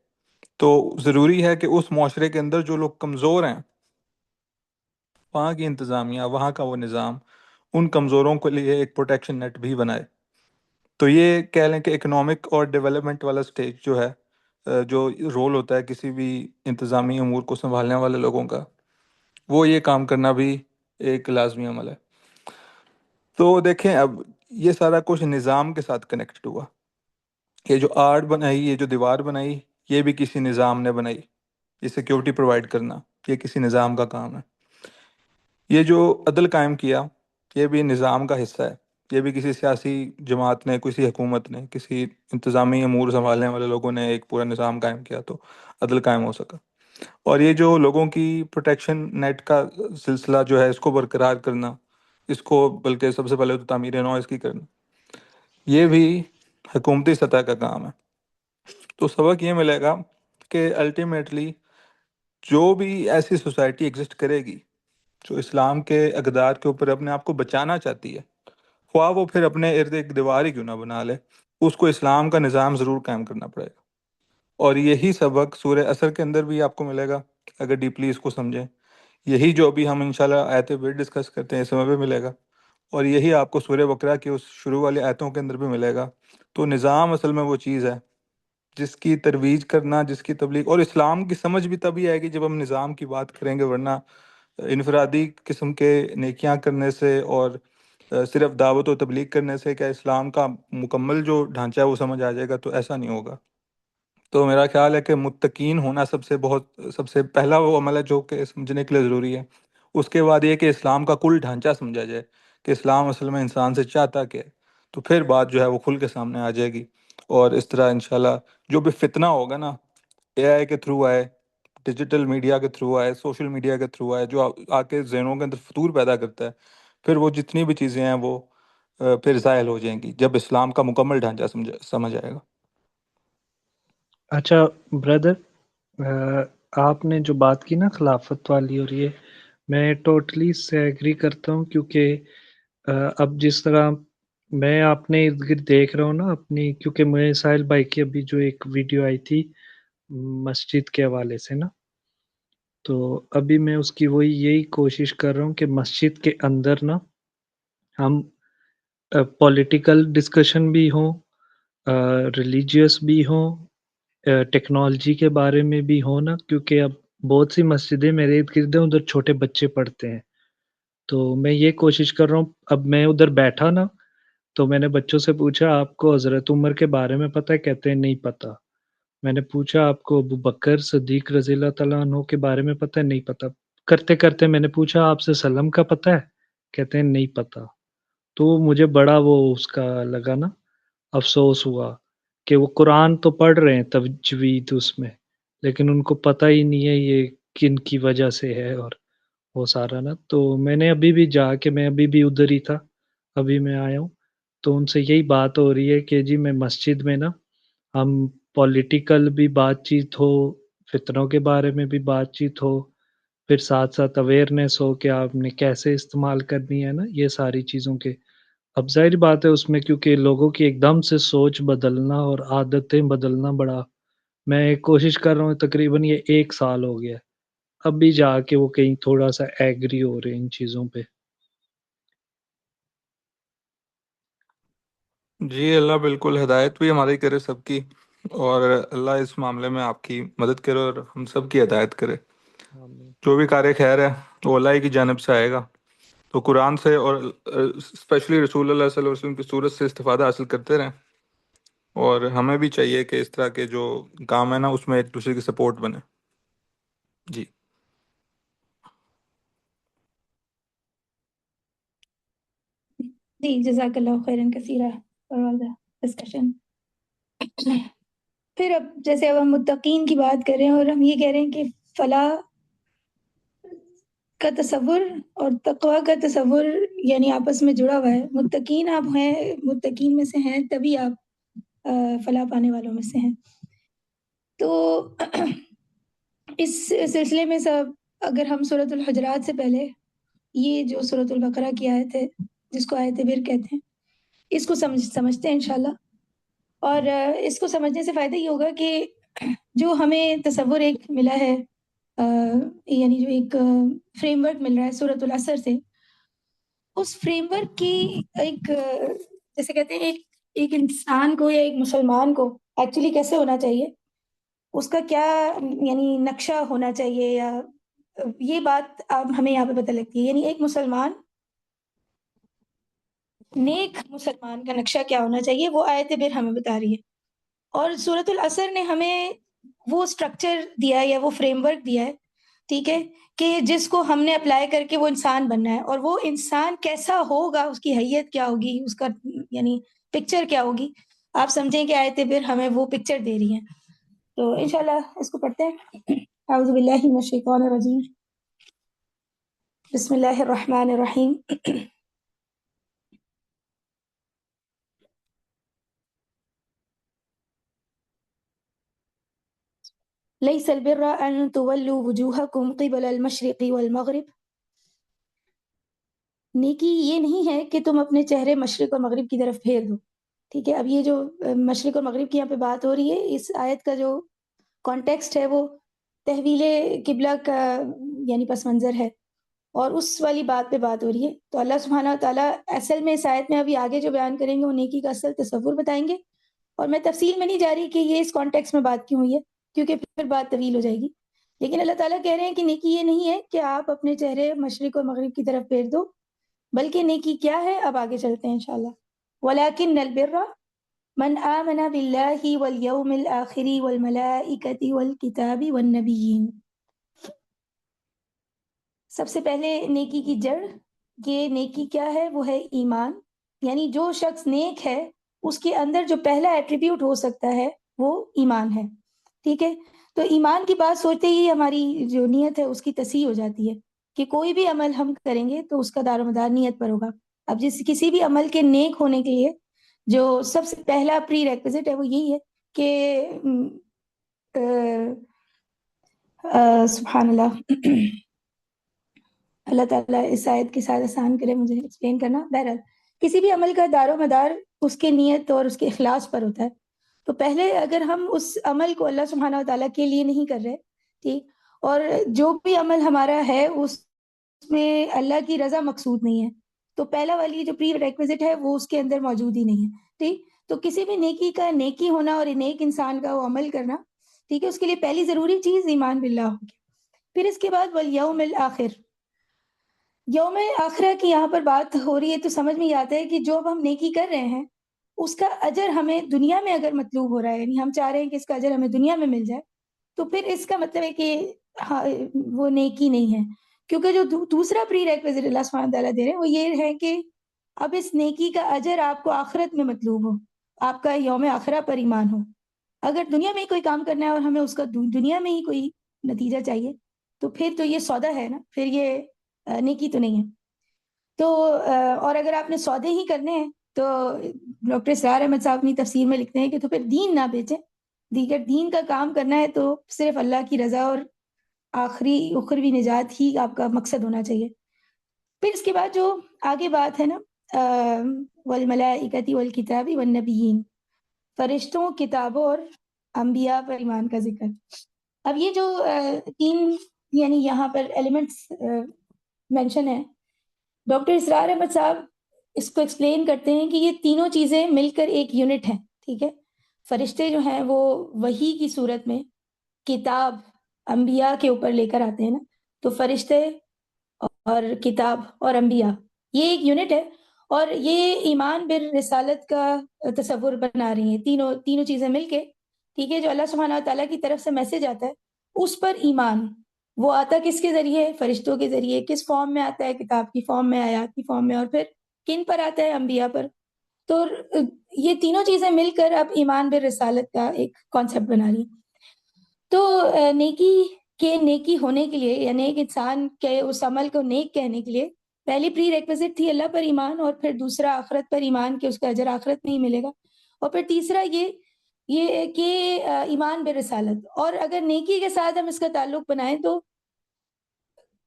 Speaker 5: تو ضروری ہے کہ اس معاشرے کے اندر جو لوگ کمزور ہیں، وہاں کی انتظامیہ، وہاں کا وہ نظام ان کمزوروں کے لیے ایک پروٹیکشن نیٹ بھی بنائے۔ تو یہ کہہ لیں کہ اکنامک اور ڈیولپمنٹ والا سٹیج جو ہے، جو رول ہوتا ہے کسی بھی انتظامی امور کو سنبھالنے والے لوگوں کا، وہ یہ کام کرنا بھی ایک لازمی عمل ہے۔ تو دیکھیں اب یہ سارا کچھ نظام کے ساتھ کنیکٹڈ ہوا۔ یہ جو آرٹ بنائی، یہ جو دیوار بنائی، یہ بھی کسی نظام نے بنائی۔ یہ سیکیورٹی پرووائڈ کرنا یہ کسی نظام کا کام ہے۔ یہ جو عدل قائم کیا یہ بھی نظام کا حصہ ہے، یہ بھی کسی سیاسی جماعت نے، کسی حکومت نے، کسی انتظامی امور سنبھالنے والے لوگوں نے ایک پورا نظام قائم کیا تو عدل قائم ہو سکا۔ اور یہ جو لوگوں کی پروٹیکشن نیٹ کا سلسلہ جو ہے اس کو برقرار کرنا، اس کو بلکہ سب سے پہلے تو تعمیر نو اس کی کرنا، یہ بھی حکومتی سطح کا کام ہے۔ تو سبق یہ ملے گا کہ الٹیمیٹلی جو بھی ایسی سوسائٹی ایگزسٹ کرے گی جو اسلام کے اقدار کے اوپر اپنے آپ کو بچانا چاہتی ہے، خواہ وہ پھر اپنے ارد ایک دیوار ہی کیوں نہ بنا لے، اس کو اسلام کا نظام ضرور قائم کرنا پڑے گا۔ اور یہی سبق سورہ اثر کے اندر بھی آپ کو ملے گا اگر ڈیپلی اس کو سمجھیں۔ یہی جو ابھی ہم انشاءاللہ آیت ویٹ ڈسکس کرتے ہیں اس میں بھی ملے گا، اور یہی آپ کو سورہ بقرہ کی اس شروع والی آیتوں کے اندر بھی ملے گا۔ تو نظام اصل میں وہ چیز ہے جس کی ترویج کرنا، جس کی تبلیغ، اور اسلام کی سمجھ بھی تبھی آئے گی جب ہم نظام کی بات کریں گے، ورنہ انفرادی قسم کے نیکیاں کرنے سے اور صرف دعوت و تبلیغ کرنے سے کیا اسلام کا مکمل جو ڈھانچہ ہے وہ سمجھ آ جائے گا؟ تو ایسا نہیں ہوگا۔ تو میرا خیال ہے کہ متقین ہونا سب سے پہلا وہ عمل ہے جو کہ سمجھنے کے لیے ضروری ہے۔ اس کے بعد یہ کہ اسلام کا کل ڈھانچہ سمجھا جائے کہ اسلام اصل میں انسان سے چاہتا کیا ہے، تو پھر بات جو ہے وہ کھل کے سامنے آ جائے گی۔ اور اس طرح انشاءاللہ جو بھی فتنہ ہوگا نا، اے آئی کے تھرو آئے، ڈیجیٹل میڈیا کے تھرو آئے، سوشل میڈیا کے تھرو آئے، جو آ کے ذہنوں کے اندر فطور پیدا کرتا ہے، پھر وہ جتنی بھی چیزیں ہیں وہ پھر زائل ہو جائیں گی جب اسلام کا مکمل ڈھانچہ سمجھ آئے گا۔
Speaker 4: اچھا بردر، آپ نے جو بات کی نا خلافت والی، اور یہ میں ٹوٹلی اس سے ایگری کرتا ہوں، کیونکہ اب جس طرح میں اپنے ارد گرد دیکھ رہا ہوں نا اپنی، کیونکہ مجھے ساحل بھائی کی ابھی جو ایک ویڈیو آئی تھی مسجد کے حوالے سے نا، تو ابھی میں اس کی یہی کوشش کر رہا ہوں کہ مسجد کے اندر نا ہم پولیٹیکل ڈسکشن بھی ہوں، ریلیجیس بھی ہوں، ٹیکنالوجی کے بارے میں بھی ہو نا، کیونکہ اب بہت سی مسجدیں میرے ارد گرد ہیں، ادھر چھوٹے بچے پڑھتے ہیں، تو میں یہ کوشش کر رہا ہوں، اب میں ادھر بیٹھا نا تو میں نے بچوں سے پوچھا آپ کو حضرت عمر کے بارے میں پتہ ہے؟ کہتے ہیں نہیں پتہ۔ میں نے پوچھا آپ کو ابو بکر صدیق رضی اللہ تعالیٰ عنہ کے بارے میں پتہ ہے؟ نہیں پتہ۔ کرتے کرتے میں نے پوچھا آپ سے سلم کا پتہ ہے؟ کہتے ہیں نہیں پتہ۔ تو مجھے بڑا وہ اس کا لگا نا، افسوس ہوا کہ وہ قرآن تو پڑھ رہے ہیں تجوید اس میں، لیکن ان کو پتہ ہی نہیں ہے یہ کن کی وجہ سے ہے، اور وہ سارا نا۔ تو میں نے ابھی بھی جا کے، میں ابھی بھی ادھر ہی تھا، ابھی میں آیا ہوں، تو ان سے یہی بات ہو رہی ہے کہ جی میں مسجد میں نا ہم پولیٹیکل بھی بات چیت ہو، فتنوں کے بارے میں بھی بات چیت ہو، پھر ساتھ ساتھ اویئرنیس ہو کہ آپ نے کیسے استعمال کرنی ہے نا یہ ساری چیزوں کے۔ اب ظاہر بات ہے اس میں کیونکہ لوگوں کی ایک دم سے سوچ بدلنا اور عادتیں بدلنا بڑا، میں کوشش کر رہا ہوں، تقریباً یہ 1 سال ہو گیا، اب بھی جا کے وہ کہیں تھوڑا سا ایگری ہو رہے ہیں ان چیزوں پہ۔
Speaker 5: جی اللہ بالکل ہدایت بھی ہماری کرے سب کی، اور اللہ اس معاملے میں آپ کی مدد کرے اور ہم سب کی ہدایت کرے۔
Speaker 4: آمین۔
Speaker 5: جو بھی کار خیر ہے وہ اللہ ہی کی جانب سے آئے گا، تو قرآن سے اور اسپیشلی رسول اللہ صلی اللہ علیہ وسلم کی صورت سے استفادہ حاصل کرتے رہیں، اور ہمیں بھی چاہیے کہ اس طرح کے جو کام ہے نا اس میں ایک دوسرے کی سپورٹ بنے۔ جی
Speaker 1: جی جزاک اللہ خیرن کثیرہ فار آل دا ڈسکشن۔ پھر اب جیسے اب ہم متقین کی بات کر رہے ہیں اور ہم یہ کہہ رہے ہیں کہ فلاح کا تصور اور تقوی کا تصور یعنی آپس میں جڑا ہوا ہے۔ متقین آپ ہیں، متقین میں سے ہیں تبھی آپ فلاح پانے والوں میں سے ہیں۔ تو اس سلسلے میں سب اگر ہم سورۃ الحجرات سے پہلے یہ جو سورۃ البقرہ کی آیت ہے جس کو آیت بر کہتے ہیں، اس کو سمجھتے ہیں انشاءاللہ، اور اس کو سمجھنے سے فائدہ یہ ہوگا کہ جو ہمیں تصور ایک ملا ہے، یعنی جو ایک فریم ورک مل رہا ہے سورۃ العصر سے، اس فریم ورک کی ایک جیسے کہتے ہیں ایک انسان کو یا ایک مسلمان کو ایکچولی کیسے ہونا چاہیے، اس کا کیا یعنی نقشہ ہونا چاہیے، یا یہ بات اب ہمیں یہاں پہ پتہ لگتی ہے۔ یعنی ایک مسلمان، نیک مسلمان کا نقشہ کیا ہونا چاہیے، وہ آیت بر ہمیں بتا رہی ہے، اور سورۃ العصر نے ہمیں وہ سٹرکچر دیا ہے یا وہ فریم ورک دیا ہے، ٹھیک ہے، کہ جس کو ہم نے اپلائی کر کے وہ انسان بننا ہے، اور وہ انسان کیسا ہوگا، اس کی حیت کیا ہوگی، اس کا یعنی پکچر کیا ہوگی، آپ سمجھیں کہ آیت بر ہمیں وہ پکچر دے رہی ہیں۔ تو انشاءاللہ اس کو پڑھتے ہیں۔ اعوذ باللہ من الشیطان الرجیم، بسم اللہ الرحمن الرحیم۔ لیس البر ان تولوا وجوہکم قبل المشرق والمغرب، نیکی یہ نہیں ہے کہ تم اپنے چہرے مشرق اور مغرب کی طرف پھیر دو، ٹھیک ہے۔ اب یہ جو مشرق اور مغرب کی یہاں پہ بات ہو رہی ہے، اس آیت کا جو کانٹیکسٹ ہے وہ تحویل قبلہ کا یعنی پس منظر ہے، اور اس والی بات پہ بات ہو رہی ہے۔ تو اللہ سبحانہ تعالیٰ اصل میں اس آیت میں ابھی آگے جو بیان کریں گے وہ نیکی کا اصل تصور بتائیں گے، اور میں تفصیل میں نہیں جا رہی کہ یہ اس کانٹیکسٹ میں بات کیوں ہوئی ہے کیونکہ پھر بات طویل ہو جائے گی، لیکن اللہ تعالیٰ کہہ رہے ہیں کہ نیکی یہ نہیں ہے کہ آپ اپنے چہرے مشرق اور مغرب کی طرف پھیر دو، بلکہ نیکی کیا ہے اب آگے چلتے ہیں انشاءاللہ۔ وَلَكِنَّ الْبِرَّ، من آمن باللہ والیوم الآخر والملائکۃ والکتاب والنبیین. سب سے پہلے نیکی کی جڑ، یہ نیکی کیا ہے؟ وہ ہے ایمان. یعنی جو شخص نیک ہے اس کے اندر جو پہلا ایٹریبیوٹ ہو سکتا ہے وہ ایمان ہے. ٹھیک ہے، تو ایمان کی بات سوچتے ہی ہماری جو نیت ہے اس کی تصحیح ہو جاتی ہے کہ کوئی بھی عمل ہم کریں گے تو اس کا دار و مدار نیت پر ہوگا. اب کسی بھی عمل کے نیک ہونے کے لیے جو سب سے پہلا پری ریکوزٹ ہے وہ یہی ہے کہ سبحان اللہ، اللہ تعالیٰ اس آیت کے ساتھ آسان کرے مجھے ایکسپلین کرنا. بہرحال کسی بھی عمل کا دار و مدار اس کے نیت اور اس کے اخلاص پر ہوتا ہے. تو پہلے اگر ہم اس عمل کو اللہ سبحانہ و تعالیٰ کے لیے نہیں کر رہے، ٹھیک، اور جو بھی عمل ہمارا ہے اس میں اللہ کی رضا مقصود نہیں ہے، تو پہلا والی جو پری ریکوزٹ ہے وہ اس کے اندر موجود ہی نہیں ہے. ٹھیک، تو کسی بھی نیکی کا نیکی ہونا اور نیک انسان کا وہ عمل کرنا، ٹھیک ہے، اس کے لیے پہلی ضروری چیز ایمان باللہ ہوگی. پھر اس کے بعد والیوم الآخر، یوم آخرہ کی یہاں پر بات ہو رہی ہے تو سمجھ میں آتا ہے کہ جو اب ہم نیکی کر رہے ہیں اس کا اجر ہمیں دنیا میں اگر مطلوب ہو رہا ہے، یعنی ہم چاہ رہے ہیں کہ اس کا اجر ہمیں دنیا میں مل جائے، تو پھر اس کا مطلب ہے کہ وہ نیکی نہیں ہے. کیونکہ جو دوسرا پری ریکویزٹ اللہ سبحانہ تعالیٰ دے رہے ہیں وہ یہ ہے کہ اب اس نیکی کا اجر آپ کو آخرت میں مطلوب ہو، آپ کا یوم آخرہ پر ایمان ہو. اگر دنیا میں ہی کوئی کام کرنا ہے اور ہمیں اس کا دنیا میں ہی کوئی نتیجہ چاہیے تو پھر تو یہ سودا ہے نا، پھر یہ نیکی تو نہیں ہے. تو اور اگر آپ نے سودے ہی کرنے ہیں تو ڈاکٹر اسرار احمد صاحب اپنی تفسیر میں لکھتے ہیں کہ تو پھر دین نہ بیچیں. دیگر دین کا کام کرنا ہے تو صرف اللہ کی رضا اور آخری اخروی نجات ہی آپ کا مقصد ہونا چاہیے. پھر اس کے بعد جو آگے بات ہے نا، والملائکۃ والکتاب والنبیین، فرشتوں، کتابوں اور انبیاء پر ایمان کا ذکر. اب یہ جو تین یعنی یہاں پر ایلیمنٹس مینشن ہیں، ڈاکٹر اسرار احمد صاحب اس کو ایکسپلین کرتے ہیں کہ یہ تینوں چیزیں مل کر ایک یونٹ ہیں. ٹھیک ہے، فرشتے جو ہیں وہ وحی کی صورت میں کتاب انبیاء کے اوپر لے کر آتے ہیں نا، تو فرشتے اور کتاب اور انبیاء یہ ایک یونٹ ہے، اور یہ ایمان بالرسالت کا تصور بنا رہی ہیں تینوں چیزیں مل کے. ٹھیک ہے، جو اللہ سبحانہ تعالیٰ کی طرف سے میسج آتا ہے اس پر ایمان، وہ آتا کس کے ذریعے؟ فرشتوں کے ذریعے. کس فارم میں آتا ہے؟ کتاب کی فارم میں، آیات کی فارم میں، اور پھر کن پر آتا ہے؟ انبیاء پر. تو یہ تینوں چیزیں مل کر اب ایمان بالرسالت کا ایک کانسیپٹ بنا رہی ہیں. تو نیکی ہونے کے لیے یا نیک انسان کے اس عمل کو نیک کہنے کے لیے پہلی پری ریکوزٹ تھی اللہ پر ایمان، اور پھر دوسرا آخرت پر ایمان کہ اس کا اجر آخرت میں ہی ملے گا، اور پھر تیسرا یہ کہ ایمان بالرسالت. اور اگر نیکی کے ساتھ ہم اس کا تعلق بنائیں تو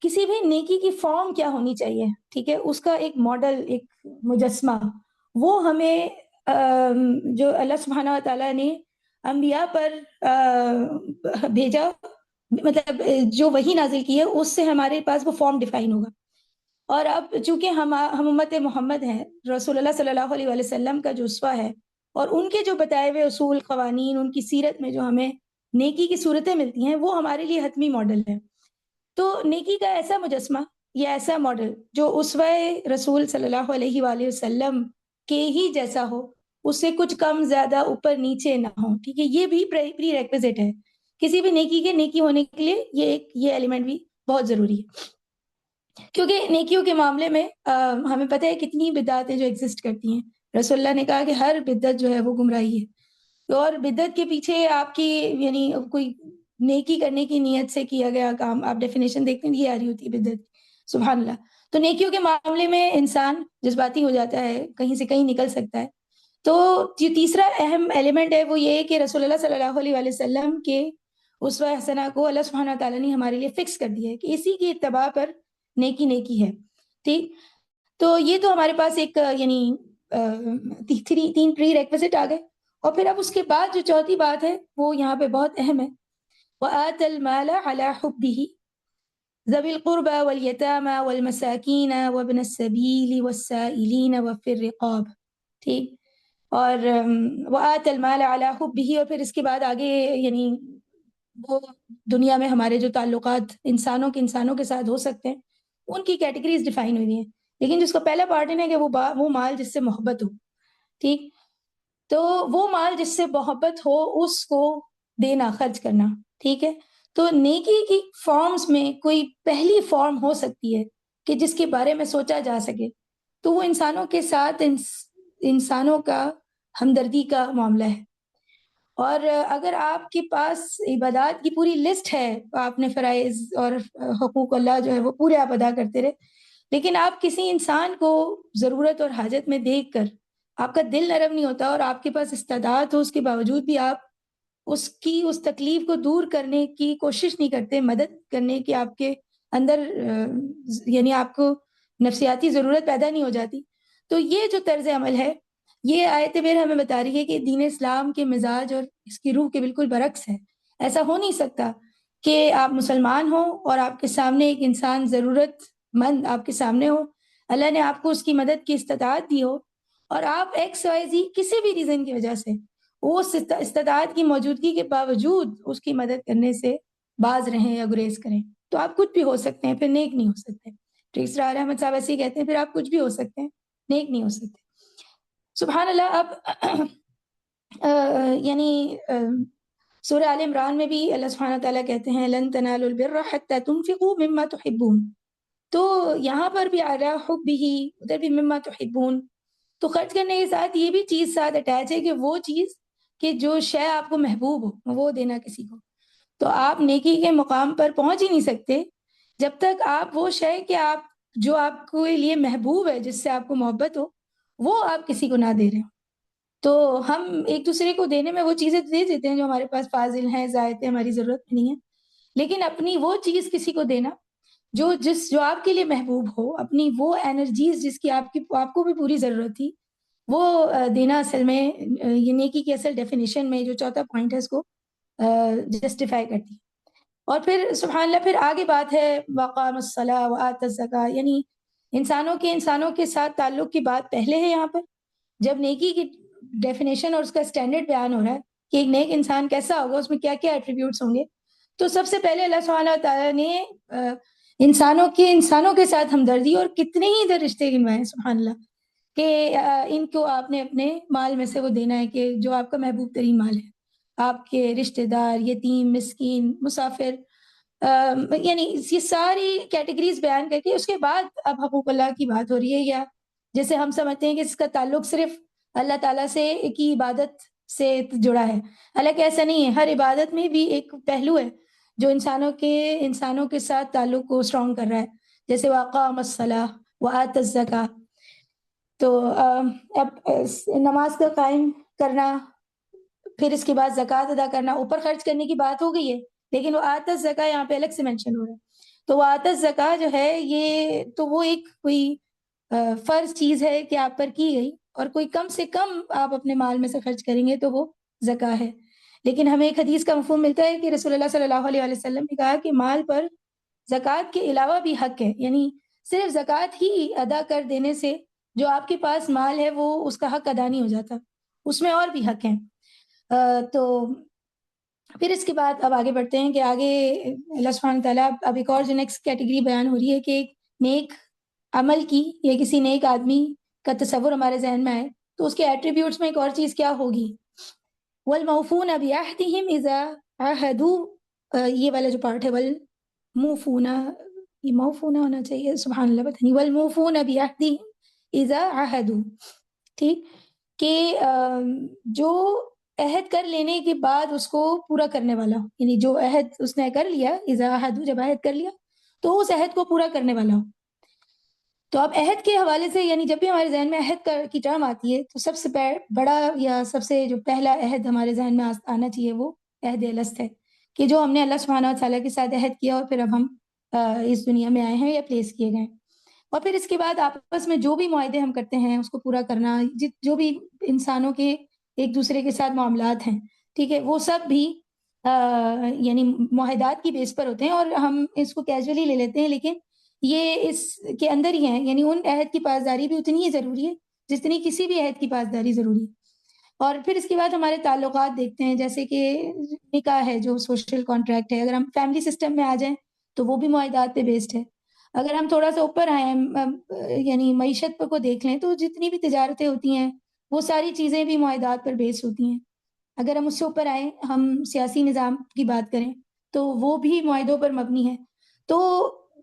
Speaker 1: کسی بھی نیکی کی فارم کیا ہونی چاہیے، ٹھیک ہے، اس کا ایک ماڈل، ایک مجسمہ، وہ ہمیں جو اللہ سبحانہ تعالیٰ نے انبیاء پر بھیجا، مطلب جو وحی نازل کی ہے اس سے ہمارے پاس وہ فارم ڈیفائن ہوگا. اور اب چونکہ ہم امت محمد ہیں، رسول اللہ صلی اللہ علیہ وسلم کا جو اسوہ ہے اور ان کے جو بتائے ہوئے اصول، قوانین، ان کی سیرت میں جو ہمیں نیکی کی صورتیں ملتی ہیں وہ ہمارے لیے حتمی ماڈل ہے. تو نیکی کا ایسا مجسمہ یا ایسا ماڈل جو اسوہ رسول صلی اللہ علیہ وآلہ وسلم کے ہی جیسا ہو، اس سے کچھ کم زیادہ اوپر نیچے نہ ہو. ٹھیک ہے، یہ بھی پری ریکوزٹ ہے کسی بھی نیکی ہونے کے لیے. یہ ایلیمنٹ بھی بہت ضروری ہے، کیونکہ نیکیوں کے معاملے میں ہمیں پتہ ہے کتنی بدعتیں جو ایگزسٹ کرتی ہیں. رسول اللہ نے کہا کہ ہر بدعت جو ہے وہ گمراہی ہے، اور بدعت کے پیچھے آپ کی یعنی کوئی نیکی کرنے کی نیت سے کیا گیا کام، آپ ڈیفینیشن دیکھتے ہیں یہ آ رہی ہوتی ہے بدعت. سبحان اللہ. تو نیکیوں کے معاملے میں انسان جذباتی ہو جاتا ہے، کہیں سے کہیں نکل سکتا ہے. تو جو تیسرا اہم ایلیمنٹ ہے وہ یہ ہے کہ رسول اللہ صلی اللہ علیہ وسلم کے اسوہ حسنہ کو اللہ سبحانہ تعالیٰ نے ہمارے لیے فکس کر دیا ہے کہ اسی کی اتباع پر نیکی ہے. ٹھیک، تو یہ تو ہمارے پاس ایک یعنی تین پری ریکوزٹ آ گئے. اور پھر اب اس کے بعد جو چوتھی بات ہے وہ یہاں پہ بہت اہم ہے، وَآتَ الْمَالَ عَلَى حُبِّهِ ذَوِي الْقُرْبَى وَالْيَتَامَى وَالْمَسَاكِينَ وَابْنَ السَّبِيلِ وَالسَّائِلِينَ وَفِي الرِّقَابِ. ٹھیک، اور وَآتَ الْمَالَ عَلَى حُبِّهِ، اور پھر اس کے بعد آگے یعنی وہ دنیا میں ہمارے جو تعلقات انسانوں کے ساتھ ہو سکتے ہیں ان کی کیٹیگریز ڈیفائن ہوئی ہیں، لیکن جس کا پہلا پارٹ ہے کہ وہ مال جس سے محبت ہو. ٹھیک، تو وہ مال جس سے محبت ہو اس کو دینا، خرچ کرنا، ٹھیک ہے. تو نیکی کی فارمز میں کوئی پہلی فارم ہو سکتی ہے کہ جس کے بارے میں سوچا جا سکے، تو وہ انسانوں کے ساتھ انسانوں کا ہمدردی کا معاملہ ہے. اور اگر آپ کے پاس عبادات کی پوری لسٹ ہے، آپ نے فرائض اور حقوق اللہ جو ہے وہ پورے آپ ادا کرتے رہے، لیکن آپ کسی انسان کو ضرورت اور حاجت میں دیکھ کر آپ کا دل نرم نہیں ہوتا اور آپ کے پاس استعداد ہو اس کے باوجود بھی آپ اس کی اس تکلیف کو دور کرنے کی کوشش نہیں کرتے، مدد کرنے کی آپ کے اندر یعنی آپ کو نفسیاتی ضرورت پیدا نہیں ہو جاتی. تو یہ جو طرز عمل ہے، یہ آیت بیر ہمیں بتا رہی ہے کہ دین اسلام کے مزاج اور اس کی روح کے بالکل برعکس ہے. ایسا ہو نہیں سکتا کہ آپ مسلمان ہوں اور آپ کے سامنے ایک انسان ضرورت مند آپ کے سامنے ہو، اللہ نے آپ کو اس کی مدد کی استطاعت دی ہو، اور آپ ایکس وائی زی کسی بھی ریزن کی وجہ سے اس استطاعت کی موجودگی کے باوجود اس کی مدد کرنے سے باز رہیں یا گریز کریں. تو آپ کچھ بھی ہو سکتے ہیں، پھر نیک نہیں ہو سکتے. اسرار احمد صاحب ایسے ہی کہتے ہیں، پھر آپ کچھ بھی ہو سکتے ہیں، نیک نہیں ہو سکتے. سبحان اللہ. اب یعنی سورہ آل عمران میں بھی اللہ سبحانہ تعالیٰ کہتے ہیں لن تنالوا البر حتى تنفقوا مما تحبون. تو یہاں پر بھی آ رہا حبہ، ادھر بھی مما تحبون. تو خرچ کرنے کے ساتھ یہ بھی چیز ساتھ اٹیچ ہے کہ وہ چیز کہ جو شے آپ کو محبوب ہو وہ دینا کسی کو. تو آپ نیکی کے مقام پر پہنچ ہی نہیں سکتے جب تک آپ وہ شے کہ آپ جو آپ کے لیے محبوب ہے، جس سے آپ کو محبت ہو، وہ آپ کسی کو نہ دے رہے ہو. تو ہم ایک دوسرے کو دینے میں وہ چیزیں دے دیتے ہیں جو ہمارے پاس فاضل ہیں، زائد ہیں، ہماری ضرورت میں نہیں ہے، لیکن اپنی وہ چیز کسی کو دینا جو آپ کے لیے محبوب ہو، اپنی وہ انرجیز جس کی آپ کو بھی پوری ضرورت تھی، وہ دینا اصل میں یہ نیکی کی اصل ڈیفینیشن میں جو چوتھا پوائنٹ ہے اس کو جسٹیفائی کرتی ہے. اور پھر سبحان اللہ پھر آگے بات ہے وقام الصلاۃ وآت الزکاۃ، یعنی انسانوں کے ساتھ تعلق کی بات پہلے ہے. یہاں پر جب نیکی کی ڈیفینیشن اور اس کا اسٹینڈرڈ بیان ہو رہا ہے کہ ایک نیک انسان کیسا ہوگا، اس میں کیا کیا ایٹریبیوٹس ہوں گے، تو سب سے پہلے اللہ سبحانہ تعالیٰ نے انسانوں کے ساتھ ہمدردی اور کتنے ہی ادھر رشتے گنوائے ہیں سبحان اللہ کہ ان کو آپ نے اپنے مال میں سے وہ دینا ہے کہ جو آپ کا محبوب ترین مال ہے. آپ کے رشتہ دار، یتیم، مسکین، مسافر، یعنی یہ ساری کیٹیگریز بیان کر کے اس کے بعد اب حقوق اللہ کی بات ہو رہی ہے، یا جیسے ہم سمجھتے ہیں کہ اس کا تعلق صرف اللہ تعالیٰ سے کی عبادت سے جڑا ہے. حالانکہ ایسا نہیں ہے، ہر عبادت میں بھی ایک پہلو ہے جو انسانوں کے ساتھ تعلق کو اسٹرانگ کر رہا ہے، جیسے وَأَقَامَ الصَّلَاةَ وَآتَى الزَّكَاةَ. تو اب نماز کا قائم کرنا، پھر اس کے بعد زکوٰۃ ادا کرنا، اوپر خرچ کرنے کی بات ہو گئی ہے، لیکن وہ آتا الزکاۃ یہاں پہ الگ سے مینشن ہو رہا ہے. تو وہ آتا الزکاۃ جو ہے یہ تو وہ ایک کوئی فرض چیز ہے کہ آپ پر کی گئی، اور کوئی کم سے کم آپ اپنے مال میں سے خرچ کریں گے تو وہ زکاۃ ہے. لیکن ہمیں ایک حدیث کا مفہوم ملتا ہے کہ رسول اللہ صلی اللہ علیہ وسلم نے کہا کہ مال پر زکوٰۃ کے علاوہ بھی حق ہے، یعنی صرف زکوٰۃ ہی ادا کر دینے سے جو آپ کے پاس مال ہے وہ اس کا حق ادا نہیں ہو جاتا، اس میں اور بھی حق ہیں. تو پھر اس کے بعد اب آگے بڑھتے ہیں کہ آگے اللہ سبحانہ تعالیٰ اب ایک اور جو نیکسٹ کیٹیگری بیان ہو رہی ہے کہ ایک نیک عمل کی یا کسی نیک آدمی کا تصور ہمارے ذہن میں آئے تو اس کے ایٹریبیوٹس میں ایک اور چیز کیا ہوگی. وَالْمَوْفُونَ بِعَهْدِهِمْ إِذَا عَاهَدُوا، یہ والا جو پارٹ ہے وَالْمُوفُونَ، یہ موفون ہونا چاہیے، سبحان اللہ پتہ نہیں، وَالْمُوفُونَ بِعَهْدِهِمْ إِذَا عَاهَدُوا. ٹھیک کہ جو عہد کر لینے کے بعد اس کو پورا کرنے والا ہو، یعنی جو عہد اس نے کر لیا، اذا عہدوا، جب عہد کر لیا تو اس عہد کو پورا کرنے والا ہو. تو اب عہد کے حوالے سے یعنی جب بھی ہمارے ذہن میں عہد کی ٹرم آتی ہے تو سب سے بڑا یا سب سے جو پہلا عہد ہمارے ذہن میں آنا چاہیے وہ عہد الست ہے، کہ جو ہم نے اللہ سبحانہ وتعالیٰ کے ساتھ عہد کیا اور پھر اب ہم اس دنیا میں آئے ہیں یا پلیس کیے گئے. اور پھر اس کے بعد آپس میں جو بھی معاہدے ہم کرتے ہیں اس کو پورا کرنا، جو بھی انسانوں کے ایک دوسرے کے ساتھ معاملات ہیں، ٹھیک ہے، وہ سب بھی یعنی معاہدات کی بیس پر ہوتے ہیں اور ہم اس کو کیجولی لے لیتے ہیں، لیکن یہ اس کے اندر ہی ہیں، یعنی ان عہد کی پاسداری بھی اتنی ہی ضروری ہے جتنی کسی بھی عہد کی پاسداری ضروری ہے. اور پھر اس کے بعد ہمارے تعلقات دیکھتے ہیں، جیسے کہ نکاح ہے جو سوشل کانٹریکٹ ہے، اگر ہم فیملی سسٹم میں آ جائیں تو وہ بھی معاہدات پہ بیسڈ ہے. اگر ہم تھوڑا سا اوپر آئیں یعنی معیشت کو دیکھ لیں تو جتنی بھی تجارتیں ہوتی ہیں وہ ساری چیزیں بھی معاہدات پر بیس ہوتی ہیں. اگر ہم اس سے اوپر آئیں، ہم سیاسی نظام کی بات کریں تو وہ بھی معاہدوں پر مبنی ہے. تو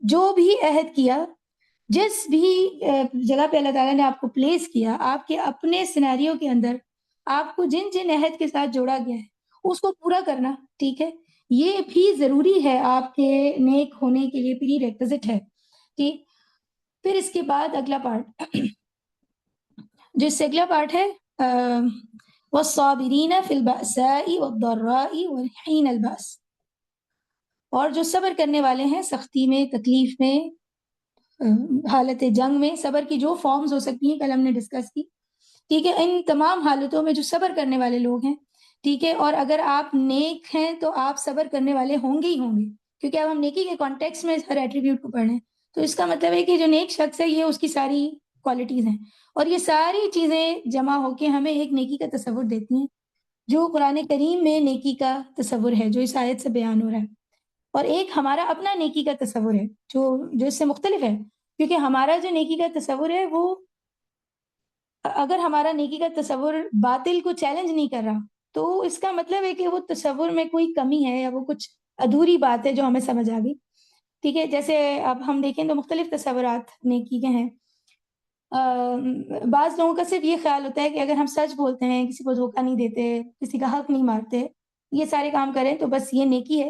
Speaker 1: جو بھی عہد کیا، جس بھی جگہ پہ اللہ تعالیٰ نے آپ کو پلیس کیا، آپ کے اپنے سینیریو کے اندر آپ کو جن جن عہد کے ساتھ جوڑا گیا ہے اس کو پورا کرنا، ٹھیک ہے، یہ بھی ضروری ہے آپ کے نیک ہونے کے لیے، پری ریکوزٹ ہے. ٹھیک. پھر اس کے بعد اگلا پارٹ، جو اس سے اگلا پارٹ ہے وَالصَّابِرِينَ فِي الْبَأْسَاءِ وَالضَّرَّاءِ وَحِينَ الْبَأْسِ، اور جو صبر کرنے والے ہیں سختی میں، تکلیف میں، حالت جنگ میں. صبر کی جو فارمز ہو سکتی ہیں کل ہم نے ڈسکس کی، ٹھیک ہے. ان تمام حالتوں میں جو صبر کرنے والے لوگ ہیں، ٹھیک ہے. اور اگر آپ نیک ہیں تو آپ صبر کرنے والے ہوں گے ہی ہوں گے، کیونکہ اب ہم نیکی کے کانٹیکس میں ہر ایٹریبیوٹ کو پڑھ رہے ہیں. تو اس کا مطلب ہے کہ جو نیک شخص ہے یہ اس کی ساری کوالٹیز ہیں، اور یہ ساری چیزیں جمع ہو کے ہمیں ایک نیکی کا تصور دیتی ہیں، جو قرآن کریم میں نیکی کا تصور ہے، جو اس آیت سے بیان ہو رہا ہے. اور ایک ہمارا اپنا نیکی کا تصور ہے جو اس سے مختلف ہے، کیونکہ ہمارا جو نیکی کا تصور ہے وہ، اگر ہمارا نیکی کا تصور باطل کو چیلنج نہیں کر رہا تو اس کا مطلب ہے کہ وہ تصور میں کوئی کمی ہے یا وہ کچھ ادھوری بات ہے جو ہمیں سمجھ آ گئی. ٹھیک ہے. جیسے اب ہم دیکھیں تو مختلف تصورات نیکی کے ہیں. بعض لوگوں کا صرف یہ خیال ہوتا ہے کہ اگر ہم سچ بولتے ہیں، کسی کو دھوکہ نہیں دیتے، کسی کا حق نہیں مارتے، یہ سارے کام کریں تو بس یہ نیکی ہے.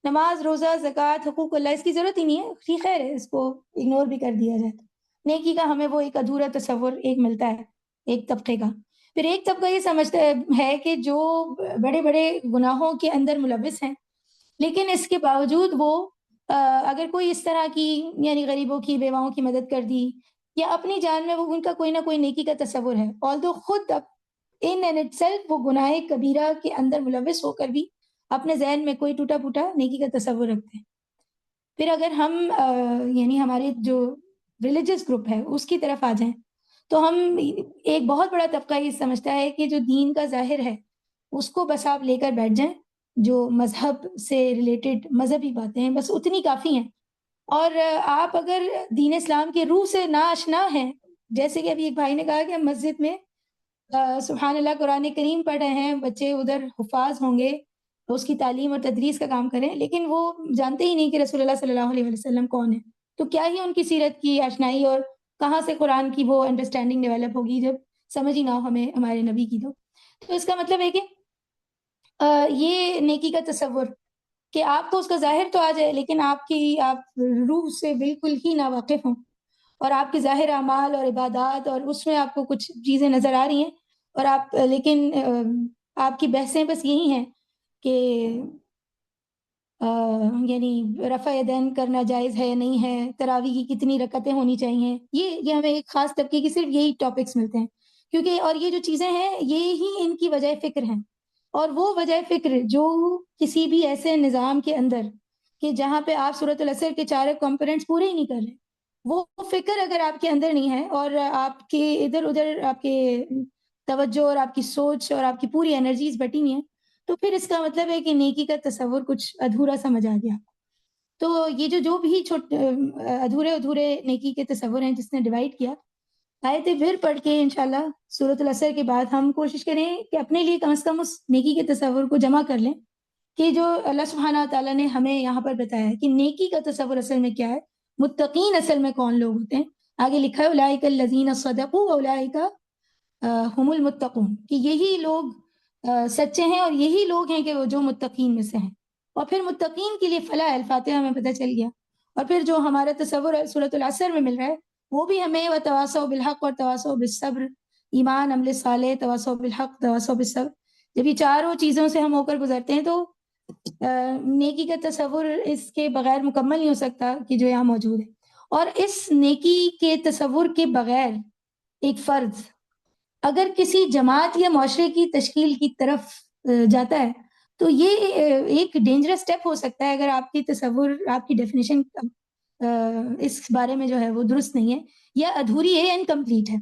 Speaker 1: نماز، روزہ، زکوٰۃ، حقوق اللہ، اس کی ضرورت ہی نہیں ہے، ٹھیک خیر ہے، اس کو اگنور بھی کر دیا جائے. تو نیکی کا ہمیں وہ ایک ادھورا تصور ایک ملتا ہے ایک طبقے کا. پھر ایک طبقہ یہ سمجھتا ہے کہ جو بڑے بڑے گناہوں کے اندر ملوث ہیں، لیکن اس کے باوجود وہ اگر کوئی اس طرح کی، یعنی غریبوں کی، بیواؤں کی مدد کر دی، یا اپنی جان میں وہ ان کا کوئی نہ کوئی نیکی کا تصور ہے، although خود ان اینڈ اٹ سیلف وہ گناہ کبیرہ کے اندر ملوث ہو کر بھی اپنے ذہن میں کوئی ٹوٹا پھوٹا نیکی کا تصور رکھتے ہیں. پھر اگر ہم یعنی ہمارے جو ریلیجس گروپ ہے اس کی طرف آ جائیں تو ہم ایک بہت بڑا طبقہ یہ سمجھتا ہے کہ جو دین کا ظاہر ہے اس کو بس آپ لے کر بیٹھ جائیں، جو مذہب سے ریلیٹڈ مذہبی باتیں ہیں بس اتنی کافی ہیں. اور آپ اگر دین اسلام کے روح سے ناآشنا ہیں، جیسے کہ ابھی ایک بھائی نے کہا کہ ہم مسجد میں سبحان اللہ قرآن کریم پڑھ رہے ہیں، بچے ادھر حفاظ ہوں گے، اس کی تعلیم اور تدریس کا کام کریں، لیکن وہ جانتے ہی نہیں کہ رسول اللہ صلی اللہ علیہ وسلم کون ہے. تو کیا ہی ان کی سیرت کی آشنائی اور کہاں سے قرآن کی وہ انڈرسٹینڈنگ ڈیولپ ہوگی جب سمجھ ہی نہ ہو ہمیں ہمارے نبی کی. تو اس کا مطلب ہے کہ یہ نیکی کا تصور کہ آپ کو اس کا ظاہر تو آ جائے لیکن آپ روح سے بالکل ہی ناواقف ہوں، اور آپ کے ظاہر اعمال اور عبادات اور اس میں آپ کو کچھ چیزیں نظر آ رہی ہیں، اور آپ لیکن آپ کی بحثیں بس یہی ہیں کہ یعنی رفع یدین کرنا جائز ہے یا نہیں ہے، تراویح کی کتنی رکعتیں ہونی چاہیے. یہ ہمیں ایک خاص طبقے کی صرف یہی ٹاپکس ملتے ہیں، کیونکہ اور یہ جو چیزیں ہیں یہ ہی ان کی وجہ فکر ہیں. اور وہ وجہ فکر جو کسی بھی ایسے نظام کے اندر کہ جہاں پہ آپ سورۃ العصر کے 4 کمپوننٹس پورے ہی نہیں کر رہے، وہ فکر اگر آپ کے اندر نہیں ہے اور آپ کے ادھر ادھر آپ کے توجہ اور آپ کی سوچ اور آپ کی پوری انرجیز بٹی ہوئی ہیں، تو پھر اس کا مطلب ہے کہ نیکی کا تصور کچھ ادھورا سمجھ آ گیا. تو یہ جو بھی ادھورے نیکی کے تصور ہیں جس نے ڈیوائڈ کیا، آیتیں پھر پڑھ کے انشاءاللہ سورۃ العصر کے بعد ہم کوشش کریں کہ اپنے لیے کم از کم اس نیکی کے تصور کو جمع کر لیں کہ جو اللہ سبحانہ تعالیٰ نے ہمیں یہاں پر بتایا ہے کہ نیکی کا تصور اصل میں کیا ہے، متقین اصل میں کون لوگ ہوتے ہیں. آگے لکھا ہے اولئک الذین صدقوا واولئک هم المتقون، کہ یہی لوگ سچے ہیں اور یہی لوگ ہیں کہ وہ جو متقین میں سے ہیں. اور پھر متقین کے لیے فلاح الفاتحہ ہمیں پتہ چل گیا. اور پھر جو ہمارا تصور سورۃ العصر میں مل رہا ہے وہ بھی ہمیں وتواصوا بالحق اور تواصوا بالصبر، ایمان، عمل صالح، تواصوا بالحق، تواصوا بالصبر، جب یہ چاروں چیزوں سے ہم ہو کر گزرتے ہیں تو نیکی کا تصور اس کے بغیر مکمل نہیں ہو سکتا کہ جو یہاں موجود ہے. اور اس نیکی کے تصور کے بغیر ایک فرد اگر کسی جماعت یا معاشرے کی تشکیل کی طرف جاتا ہے تو یہ ایک ڈینجرس سٹیپ ہو سکتا ہے اگر آپ کی تصور، آپ کی ڈیفینیشن اس بارے میں جو ہے وہ درست نہیں ہے یا ادھوری ہے، انکمپلیٹ ہے.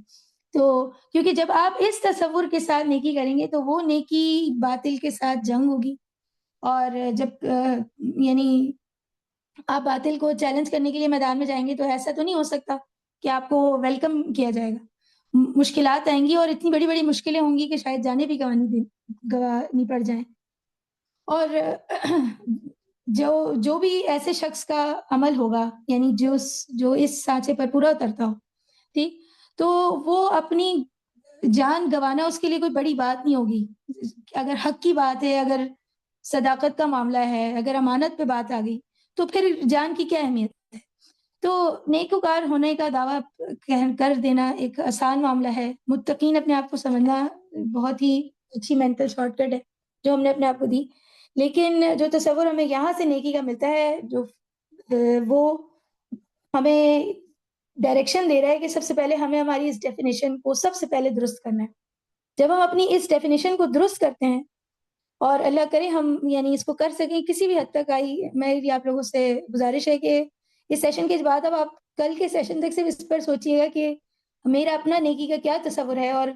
Speaker 1: تو کیونکہ جب آپ اس تصور کے ساتھ نیکی کریں گے تو وہ نیکی باطل کے ساتھ جنگ ہوگی، اور جب یعنی آپ باطل کو چیلنج کرنے کے لیے میدان میں جائیں گے تو ایسا تو نہیں ہو سکتا کہ آپ کو ویلکم کیا جائے گا. مشکلات آئیں گی اور اتنی بڑی بڑی مشکلیں ہوں گی کہ شاید جانے بھی گوانی پڑ جائیں. اور جو بھی ایسے شخص کا عمل ہوگا، یعنی جو اس سانچے پر پورا اترتا ہو، ٹھیک، تو وہ اپنی جان گنوانا اس کے لیے کوئی بڑی بات نہیں ہوگی. اگر حق کی بات ہے، اگر صداقت کا معاملہ ہے، اگر امانت پہ بات آ گئی، تو پھر جان کی کیا اہمیت ہے. تو نیکوکار ہونے کا دعویٰ کر دینا ایک آسان معاملہ ہے. متقین اپنے آپ کو سمجھنا بہت ہی اچھی مینٹل شارٹ کٹ ہے جو ہم نے اپنے آپ کو دی. لیکن جو تصور ہمیں یہاں سے نیکی کا ملتا ہے، جو وہ ہمیں ڈائریکشن دے رہا ہے کہ سب سے پہلے ہمیں ہماری اس ڈیفینیشن کو سب سے پہلے درست کرنا ہے. جب ہم اپنی اس ڈیفینیشن کو درست کرتے ہیں، اور اللہ کرے ہم یعنی اس کو کر سکیں کسی بھی حد تک آئی، میری آپ لوگوں سے گزارش ہے کہ اس سیشن کے بعد اب آپ کل کے سیشن تک صرف اس پر سوچیے گا کہ میرا اپنا نیکی کا کیا تصور ہے، اور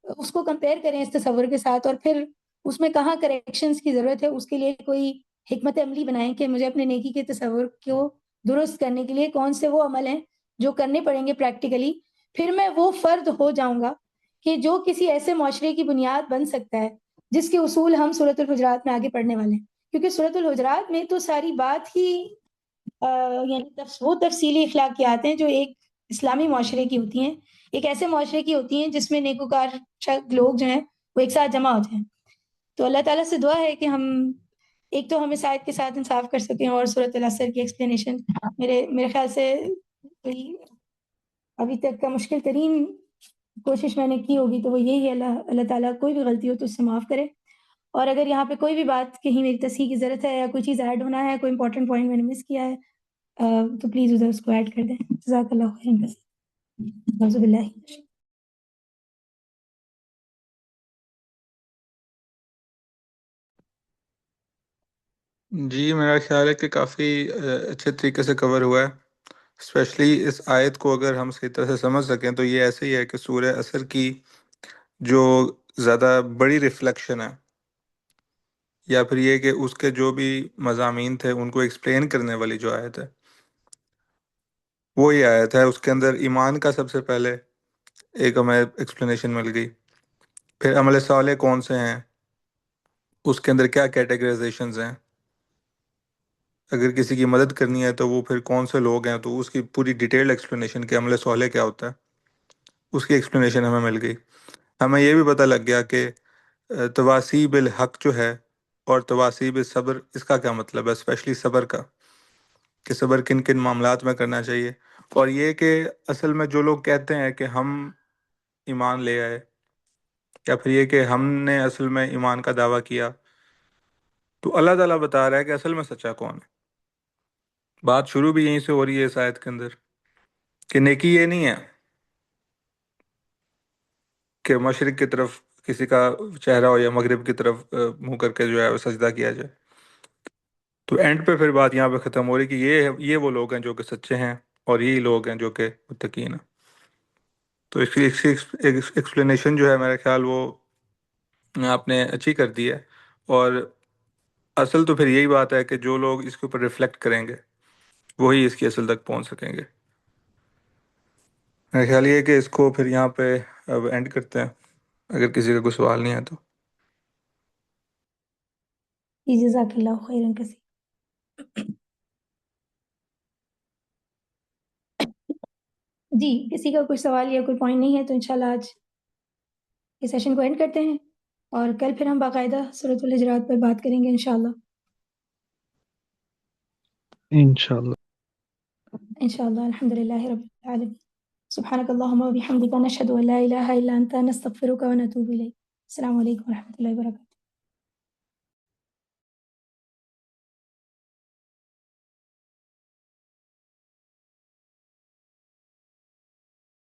Speaker 1: اس کو کمپیئر کریں اس تصور کے ساتھ، اور پھر اس میں کہاں کریکشنز کی ضرورت ہے اس کے لیے کوئی حکمت عملی بنائیں کہ مجھے اپنے نیکی کے تصور کو درست کرنے کے لیے کون سے وہ عمل ہیں جو کرنے پڑیں گے پریکٹیکلی. پھر میں وہ فرد ہو جاؤں گا کہ جو کسی ایسے معاشرے کی بنیاد بن سکتا ہے جس کے اصول ہم سورۃ الحجرات میں آگے پڑھنے والے ہیں. کیونکہ سورۃ الحجرات میں تو ساری بات ہی یعنی وہ تفصیلی اخلاقیات ہیں جو ایک اسلامی معاشرے کی ہوتی ہیں، ایک ایسے معاشرے کی ہوتی ہیں جس میں نیکوکار لوگ جو ہیں وہ ایک ساتھ جمع ہوتے ہیں. تو اللہ تعالیٰ سے دعا ہے کہ ہم ایک تو ہم اس آیت کے ساتھ انصاف کر سکیں، اور سورۃ العصر کی ایکسپلینیشن میرے خیال سے ابھی تک کا مشکل ترین کوشش میں نے کی ہوگی تو وہ یہی ہے. اللہ تعالیٰ کوئی بھی غلطی ہو تو اس سے معاف کرے. اور اگر یہاں پہ کوئی بھی بات کہیں میری تصحیح کی ضرورت ہے یا کوئی چیز ایڈ ہونا ہے، کوئی امپورٹنٹ پوائنٹ میں نے مس کیا ہے، تو پلیز ادھر اس کو ایڈ کر دیں. جزاک اللہ خیر. اعوذ باللہ.
Speaker 5: جی میرا خیال ہے کہ کافی اچھے طریقے سے کور ہوا ہے. اسپیشلی اس آیت کو اگر ہم صحیح طرح سے سمجھ سکیں تو یہ ایسے ہی ہے کہ سورہ عصر کی جو زیادہ بڑی ریفلیکشن ہے، یا پھر یہ کہ اس کے جو بھی مضامین تھے ان کو ایکسپلین کرنے والی جو آیت ہے وہ یہ آیت ہے. اس کے اندر ایمان کا سب سے پہلے ایک ہمیں ایکسپلینیشن مل گئی. پھر عمل صالح کون سے ہیں، اس کے اندر کیا کیٹیگرائزیشنز ہیں، اگر کسی کی مدد کرنی ہے تو وہ پھر کون سے لوگ ہیں، تو اس کی پوری ڈیٹیلڈ ایکسپلینیشن کہ عمل صالح کیا ہوتا ہے اس کی ایکسپلینیشن ہمیں مل گئی. ہمیں یہ بھی پتہ لگ گیا کہ تواصیب الحق جو ہے اور تواصیب صبر، اس کا کیا مطلب ہے، اسپیشلی صبر کا، کہ صبر کن کن معاملات میں کرنا چاہیے. اور یہ کہ اصل میں جو لوگ کہتے ہیں کہ ہم ایمان لے آئے، یا پھر یہ کہ ہم نے اصل میں ایمان کا دعویٰ کیا، تو اللہ تعالیٰ بتا رہا ہے کہ اصل میں سچا کون ہے. بات شروع بھی یہیں سے ہو رہی ہے اس آیت کے اندر کہ نیکی یہ نہیں ہے کہ مشرق کی طرف کسی کا چہرہ ہو یا مغرب کی طرف منہ کر کے جو ہے وہ سجدہ کیا جائے. تو اینڈ پہ پھر بات یہاں پہ ختم ہو رہی کہ یہ وہ لوگ ہیں جو کہ سچے ہیں، اور یہی لوگ ہیں جو کہ متقین ہیں. تو اس کی ایکسپلینیشن جو ہے میرا خیال وہ آپ نے اچھی کر دی ہے. اور اصل تو پھر یہی بات ہے کہ جو لوگ اس کے اوپر ریفلیکٹ کریں گے وہی اس کی اصل تک پہنچ سکیں گے. میرا خیال یہ ہے کہ اس کو پھر یہاں پہ اب اینڈ کرتے ہیں، اگر کسی کا کوئی سوال نہیں ہے تو.
Speaker 1: جزاک اللہ خیرا کثیر. جی کسی کا کوئی سوال یا کوئی پوائنٹ نہیں ہے تو انشاءاللہ آج اس سیشن کو اینڈ کرتے ہیں، اور کل پھر ہم باقاعدہ سورۃ الحجرات پر بات کریں گے انشاءاللہ.
Speaker 4: انشاءاللہ.
Speaker 1: انشاءاللہ. الحمدللہ رب العالمین. سبحانک اللہم و بحمدک، نشہد ان لا الہ الا انت، نستغفرک و نتوب الیک. السلام علیکم و رحمۃ اللہ وبرکاتہ.